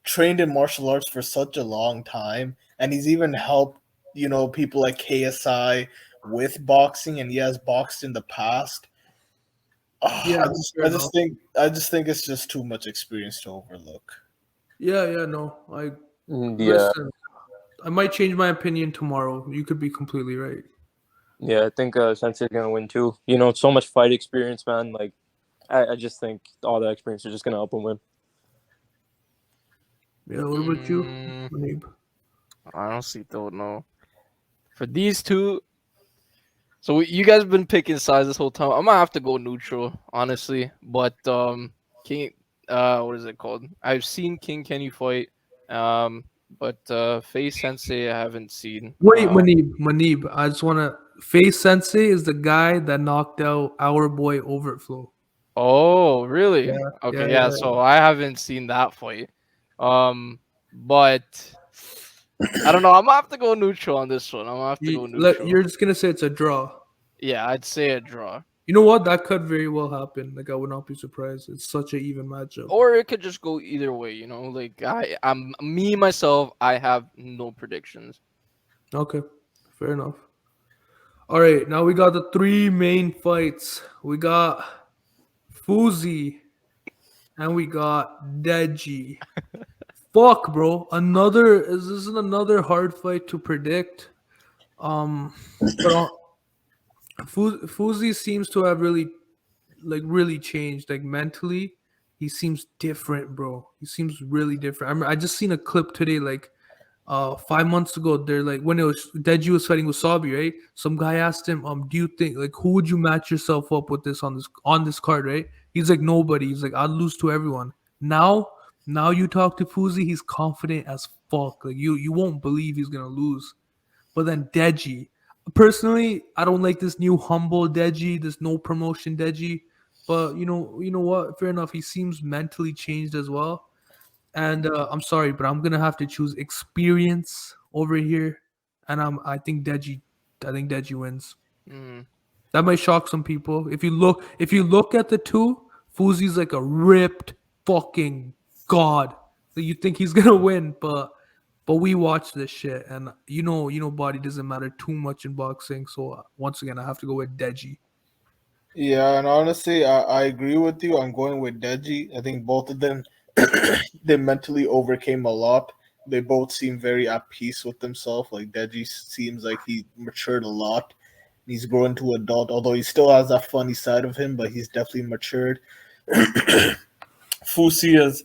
trained in martial arts for such a long time, and he's even helped people like KSI with boxing, and he has boxed in the past. Yeah, I just think it's just too much experience to overlook. Yeah, no. Yeah, Listen, I might change my opinion tomorrow. You could be completely right. yeah. I think Sensei's gonna win too. So much fight experience, man. Like, I just think all that experience is just gonna help him win. Yeah, what about you, Mm. Manib? I honestly don't know. For these two, so you guys have been picking sides this whole time. I'm gonna have to go neutral, honestly. But King, what is it called? I've seen King Kenny fight, but FaZe Sensei I haven't seen. Wait, Manib. I just wanna. FaZe Sensei is the guy that knocked out our boy Overflow. Oh, really? Yeah, Okay, yeah. so I haven't seen that fight. But I don't know. I'm gonna have to go neutral on this one. I'm gonna have to go neutral. You're just gonna say it's a draw. Yeah, I'd say a draw. You know what? That could very well happen. Like I would not be surprised. It's such an even matchup. Or it could just go either way, Like I'm me myself, I have no predictions. Okay, fair enough. All right, now we got the three main fights. We got Fuzi and we got Deji. Fuck, bro. This is another hard fight to predict. But Fuzi seems to have really changed. Like mentally, he seems different, bro. He seems really different. I just seen a clip today, like 5 months ago. They're like when it was Deji was fighting with Sabi, right? Some guy asked him, do you think like who would you match yourself up with this on this card, right? He's like nobody. He's like I'd lose to everyone. Now you talk to Fuzi, he's confident as fuck. Like you won't believe he's gonna lose. But then Deji, personally, I don't like this new humble Deji, this no promotion Deji. But you know what? Fair enough. He seems mentally changed as well. And I'm sorry, but I'm gonna have to choose experience over here. And I think Deji wins. Mm. That might shock some people. If you look at the two, Fuzi's like a ripped fucking god. So you think he's gonna win, but we watch this shit, and body doesn't matter too much in boxing. So once again, I have to go with Deji. Yeah, and honestly, I agree with you. I'm going with Deji. I think both of them they mentally overcame a lot. They both seem very at peace with themselves. Like Deji seems like he matured a lot. He's grown to adult, although he still has that funny side of him, but he's definitely matured. Fusi has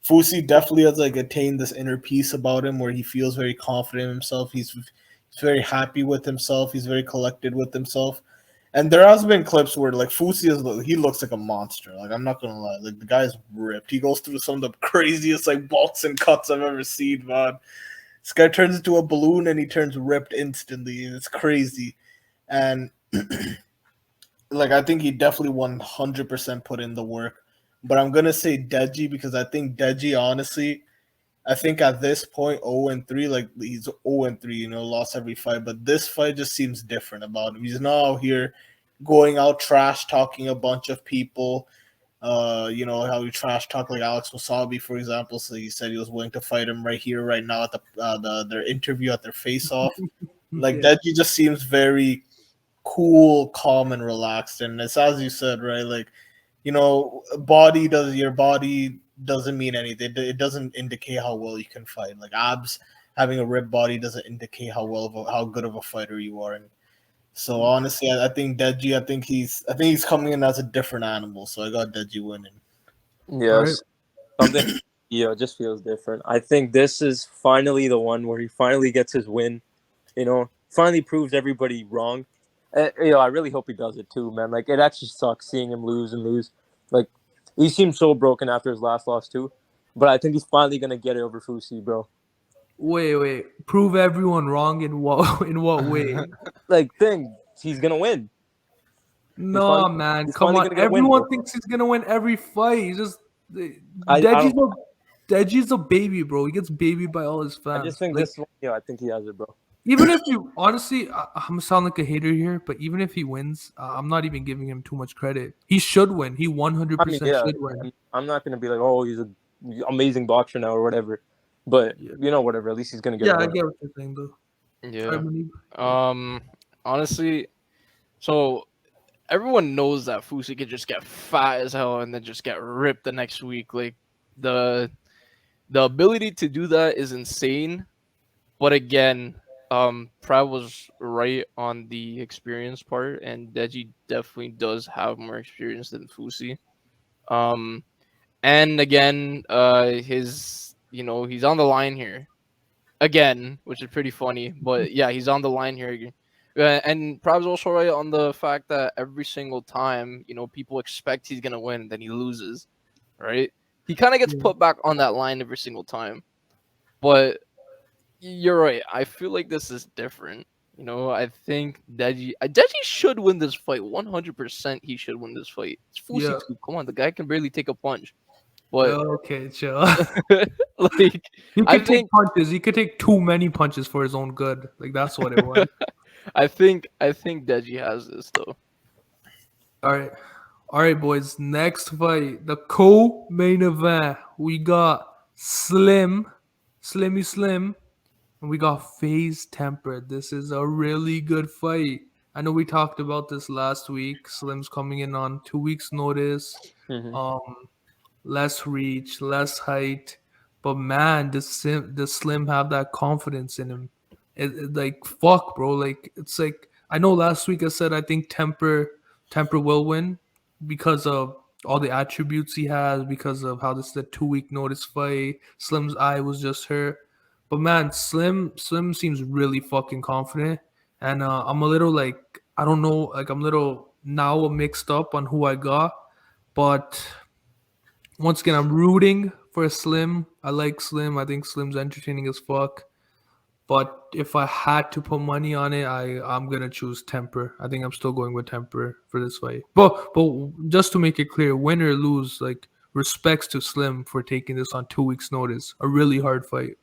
Fusi definitely has like attained this inner peace about him where he feels very confident in himself. He's very happy with himself. He's very collected with himself. And there has been clips where like Fusi is he looks like a monster. Like I'm not gonna lie, like the guy's ripped. He goes through some of the craziest like boxing cuts I've ever seen, man. This guy turns into a balloon and he turns ripped instantly. It's crazy. And like I think he definitely 100% put in the work. But I'm gonna say Deji because I think Deji honestly, I think at this point 0-3, like he's 0-3, lost every fight. But this fight just seems different about him. He's not out here going out trash talking a bunch of people. How he trash talk like Alex Wasabi, for example. So he said he was willing to fight him right here, right now at their interview at their face off. Like Yeah, Deji just seems very cool, calm, and relaxed. And it's as you said, right? Like, your body doesn't mean anything. It doesn't indicate how well you can fight. Like abs, having a ripped body doesn't indicate how good of a fighter you are. And so honestly, I think Deji, I think he's coming in as a different animal. So I got Deji winning. all right. Yes, something. Yeah, it just feels different. I think this is finally the one where he finally gets his win. Finally proves everybody wrong. I really hope he does it too, man. Like, it actually sucks seeing him lose and lose. Like, he seemed so broken after his last loss too. But I think he's finally gonna get it over Fusi, bro. Wait. Prove everyone wrong in what in what way? Like, he's gonna win. He's finally No, man, he's come finally on. gonna get a win, Everyone bro. thinks he's gonna win every fight. He's just I Deji's don't. a Deji's a baby, bro. He gets babied by all his I just fans. think Like this one. Yeah, I think he has it, bro. even if you honestly, I'm gonna sound like a hater here, but even if he wins, I'm not even giving him too much credit. He should win. He I mean, 100% yeah, should win. I'm not gonna be like, oh, he's an amazing boxer now or whatever. But Yeah, whatever. At least he's gonna get a yeah, I win. get what you're saying though. Sorry, Yeah. Manib. Honestly, so everyone knows that Fusi could just get fat as hell and then just get ripped the next week. Like the the ability to do that is insane. But again, Prav was right on the experience part, and Deji definitely does have more experience than Fusi. Um, and again, he's on the line here again, which is pretty funny. But yeah, he's on the line here again. And Prav's also right on the fact that every single time, people expect he's gonna win, then he loses, right? He kind of gets Yeah. put back on that line every single time. But you're right. I feel like this is different. I think Deji should win this fight. 100%, he should win this fight. It's Fusi Yeah. too. Come on, the guy can barely take a punch. But Okay, chill. like, He I could take think punches. He could take too many punches for his own good. Like that's what it was. I think Deji has this though. All right. All right, boys. Next fight, the co-main event. We got Slimmy Slim, and we got FaZe Tempered. This is a really good fight. I know we talked about this last week. Slim's coming in on 2 weeks' notice. Hmm. Um, less reach, less height. But man, the Slim have that confidence in him. Like fuck, bro. Like it's like I know last week I said I think Temper will win because of all the attributes he has, because of how this is a 2 week notice fight. Slim's eye was just hurt. But man, Slim seems really fucking confident. And I'm a little like I don't know, like I'm a little now mixed up on who I got. But once again, I'm rooting for Slim. I like Slim. I think Slim's entertaining as fuck. But if I had to put money on it, I'm gonna choose Temper. I think I'm still going with Temper for this fight. But just to make it clear, win or lose, like respects to Slim for taking this on 2 weeks' notice. A really hard fight.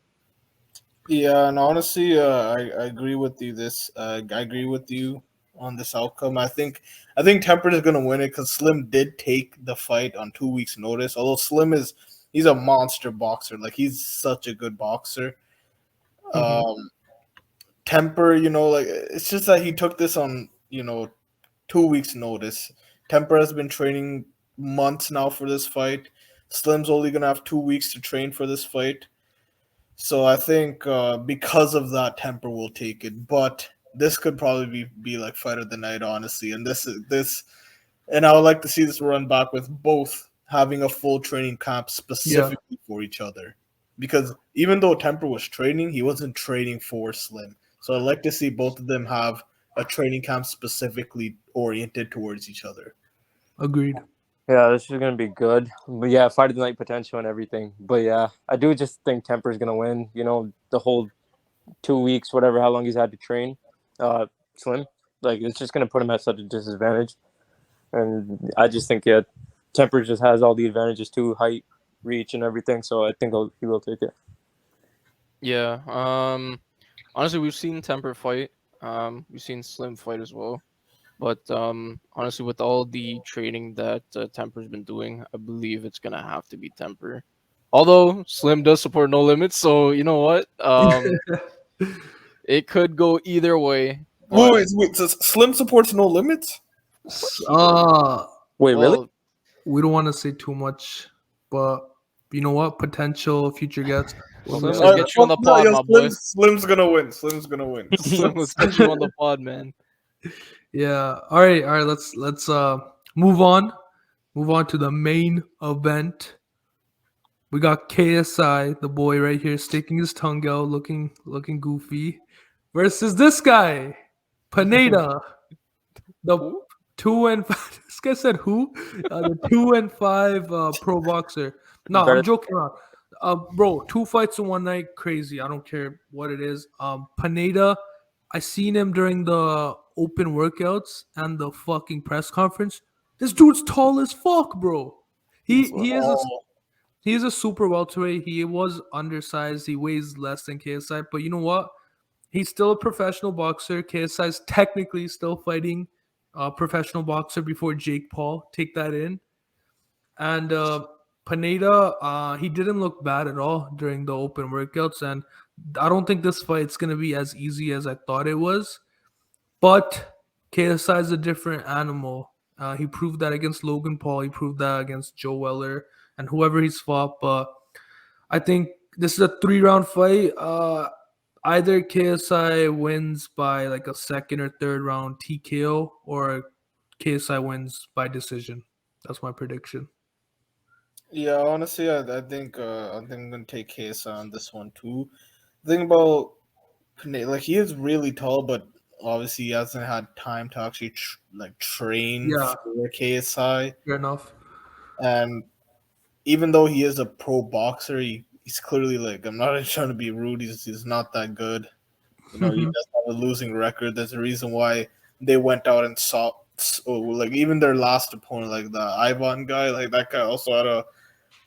Yeah, and honestly, I agree with you. I agree with you on this outcome. I think Tempered is gonna win it because Slim did take the fight on 2 weeks' notice. Although Slim is he's a monster boxer. Like he's such a good boxer. Mhm. Temper, like it's just that he took this on 2 weeks notice. Temper has been training months now for this fight. Slim's only gonna have 2 weeks to train for this fight. So I think because of that, Temper will take it. But this could probably be like fight of the night, honestly. And and I would like to see this run back with both having a full training camp Yeah, specifically for each other. Because even though Temper was training, he wasn't training for Slim. So I'd like to see both of them have a training camp specifically oriented towards each other. agreed. Yeah, this is gonna be good. But yeah, fight of the night potential and everything. But yeah, I do just think Temper's gonna win. The whole 2 weeks, whatever, how long he's had to train. Slim, like it's just gonna put him at such a disadvantage. And I just think Temper just has all the advantages too, height, reach, and everything. So I think he will take it. Yeah. Honestly, we've seen Temper fight. We've seen Slim fight as well. But honestly, with all the training that Temper's been doing, I believe it's gonna have to be Temper. Although Slim does support No Limits, so you know what? It could go either way. But Wait. So Slim supports No Limits? of course he does. Uh, Wait, really? Well, we don't want to say too much, but you know what? Potential future guest. Slim We'll will get you on the pod, my boy. Slim's gonna win. Slim's gonna win. Slim will get you on the pod, man. Yeah. All right. All right. Let's move on. Move on to the main event. We got KSI, the boy right here, sticking his tongue out, looking goofy, versus this guy, Pineda, the Who? 2-5. This guy said who? The 2-5 pro boxer. No, Better- I'm joking around. Bro, 2 fights in one night, crazy. I don't care what it is. Pineda, I seen him during the open workouts and the fucking press conference. This dude's tall as fuck, bro. He is a super welterweight. He was undersized. He weighs less than KSI, but you know what? He's still a professional boxer. KSI is technically still fighting a professional boxer before Jake Paul. Take that in. And Pineda, he didn't look bad at all during the open workouts, and I don't think this fight's gonna be as easy as I thought it was. But KSI is a different animal. He proved that against Logan Paul. He proved that against Joe Weller and whoever he's fought. But I think this is a 3-round fight. Either KSI wins by like a second or third round TKO, or KSI wins by decision. That's my prediction. Yeah, honestly, I think I'm gonna take KSI on this one too. The thing about Pineda, like he is really tall, but obviously he hasn't had time to actually train Yeah. for KSI. Fair enough. And even though he is a pro boxer, he's clearly like I'm not trying to be rude. He's not that good. He does have a losing record. There's a reason why they went out and saw like even their last opponent, like the Ivan guy, like that guy also had a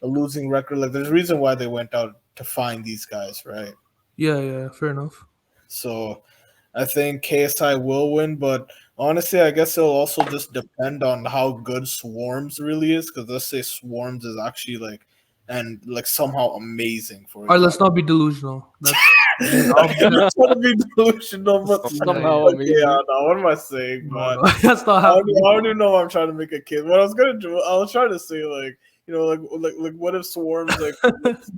losing record. Like there's a reason why they went out to find these guys, right? Yeah, fair enough. So I think KSI will win, but honestly, I guess it'll also just depend on how good Swarms really is. Because let's say Swarms is actually like somehow amazing. For All right, let's example, not be delusional. That's I'm not trying to be delusional, but Somehow okay, amazing. yeah, no, what am I saying, no, man? no, that's not I happening. don't even know why I'm trying to make a kid. What I was gonna do, I was trying to say like what if Swarms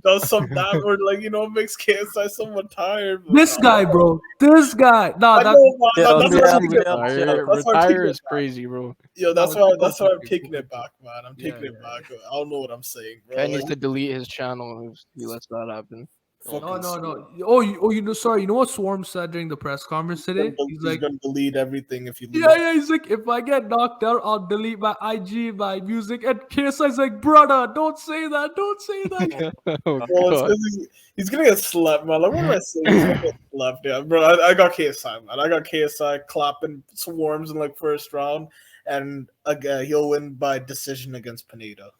does some that or makes KSI somewhat tired. But This guy, bro. This guy. Nah, I that, know, man, Yeah, that's yeah, why I'm taking it yeah, back. yeah. That's why I'm Retire taking is it back. crazy, bro. Yo, that's No, why it's that's why I'm okay, taking it's it back, man. I'm Yeah, taking it yeah. back. I don't know what I'm saying, bro. Ken needs Like, to delete his channel if he lets that happen. fucking No. Oh, you know, sorry. You know what Swarm said during the press conference today? He's like, gonna delete everything if you lose. yeah. He's like, if I get knocked out, I'll delete my IG, my music. And KSI's like, brother, don't say that. Don't say that. Oh, Well, it's God. 'cause he's gonna get slapped, man. Like, what am I saying? He's gonna get slapped, yeah, bro. I got KSI, man. I got KSI clapping Swarms in first round, and again he'll win by decision against Pineda.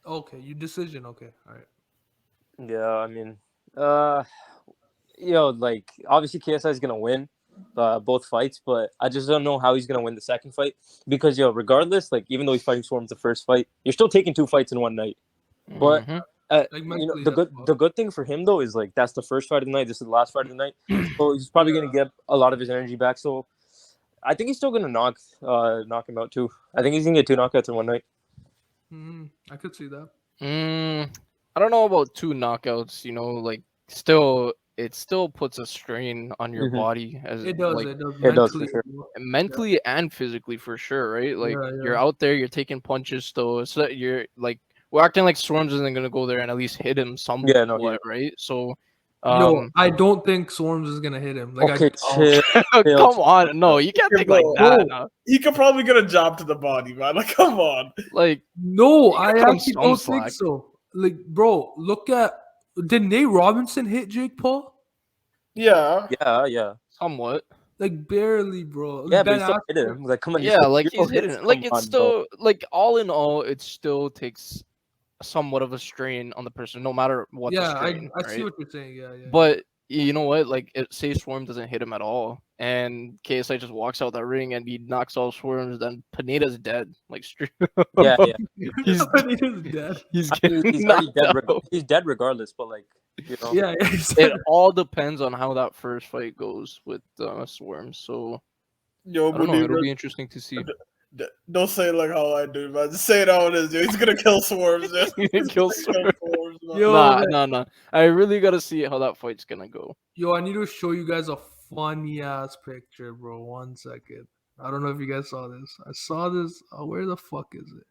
Okay, you decision. Okay, all right. Yeah, I mean, like obviously KSI is gonna win both fights, but I just don't know how he's gonna win the second fight because regardless, like even though he's fighting Swarms the first fight, you're still taking 2 fights in one night. But Mhm. Like You know, mentally, the that's good the good thing for him though is like that's the first fight of the night. This is the last fight of the night, so he's probably gonna get a lot of his energy back. So I think he's still gonna knock him out too. I think he's gonna get 2 knockouts in one night. I could see that. I don't know about 2 knockouts. You know, like it still puts a strain on your Mhm. body as It does. like It does. It does, Mentally, for sure. as well. mentally and physically for sure, right? Like Yeah, you're yeah. out there, you're taking punches still. So you're like we're acting like Swarms isn't gonna go there and at least hit him somewhat, Yeah, no, he right? So, Yo, I don't think Swarms is gonna hit him. Like, okay, I, chill. come on, no, you can't Okay, think like bro. that. Nah. He could probably get a jab to the body, man. Like, come on. Like no, you I gotta cut him actually some don't slack. think so. Like, bro, look at did Nate Robinson hit Jake Paul? Yeah. Yeah. Somewhat. Like barely, bro. Yeah, but Ben he still hit Askren. him. Like, come on. Yeah, like zero he's hitting hits? it. Like Come it's on, bro. still like all in all, it still takes somewhat of a strain on the person, no matter what the Yeah, strain, I see right? what you're saying. Yeah, yeah. But you know what? Like, say Swarm doesn't hit him at all, and KSI just walks out that ring and he knocks all Swarms, then Pineda's dead. Like, straight up. Yeah, yeah. He's But he is dead. he's I mean, getting he's already knocked dead. out. He's dead regardless. But like, you know, Yeah, yeah. he's It dead. all depends on how that first fight goes with Swarms. So Yo, I don't know. It'll Munir, be interesting to see. don't say it like how I do, man. Just say it how it is, dude. He's gonna kill Swarms, dude. He He's kills gonna kill Swarms, man. Yo, Nah, man. nah. I really gotta see how that fight's gonna go. Yo, I need to show you guys a funny ass picture, bro. 1 second. I don't know if you guys saw this. I saw this. Oh, where the fuck is it?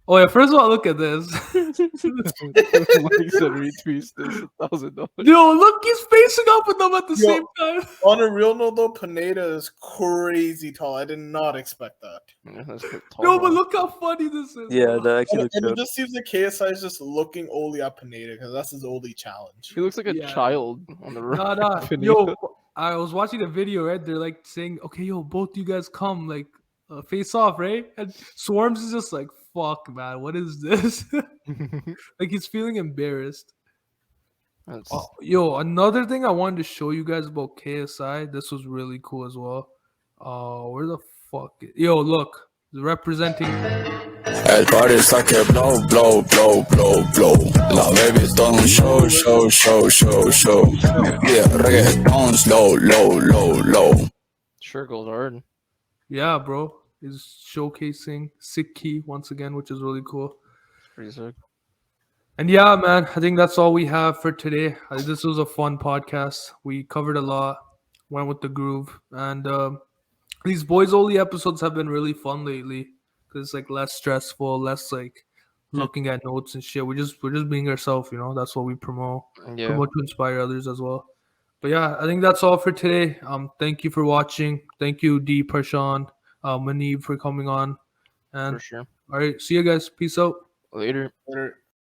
Oh yeah, first of all, look at this. Like said, retweets this $1,000. Yo, look, he's facing up with them at the Yo. same time. On a real note, though, Pineda is crazy tall. I did not expect that. Yeah, that's a No, tall. but look how funny this is. yeah, bro. that actually And, looks and it good. just seems like KSI is just looking only at Pineda because that's his only challenge. He looks like a Yeah. child on the Nah, road. nah. Yo, I was watching a video, right? They're like saying, okay, yo, both you guys come, like, face off, right? And Swarms is just like, fuck, man, what is this? Like, he's feeling embarrassed. That's, Oh, yo, another thing I wanted to show you guys about KSI. This was really cool as well. Where the fuck? Yo, look, representing. El party está que blow, blow, blow, blow, blow. La baby es todo un show, show, show, show, show. Me pide reggaeton, slow, low, low, low. sure goes hard. Yeah, bro, is showcasing Sick Key once again, which is really cool. Pretty sick. And yeah, man, I think that's all we have for today. This was a fun podcast. We covered a lot, went with the groove, and these boys only episodes have been really fun lately because it's like less stressful, less like looking at notes and shit. We're just being ourselves, you know. That's what we promote. Yeah. Promote to inspire others as well. But yeah, I think that's all for today. Thank you for watching. Thank you, D Prashan, Manib for coming on. And For sure. all right, see you guys. Peace out. Later. Later.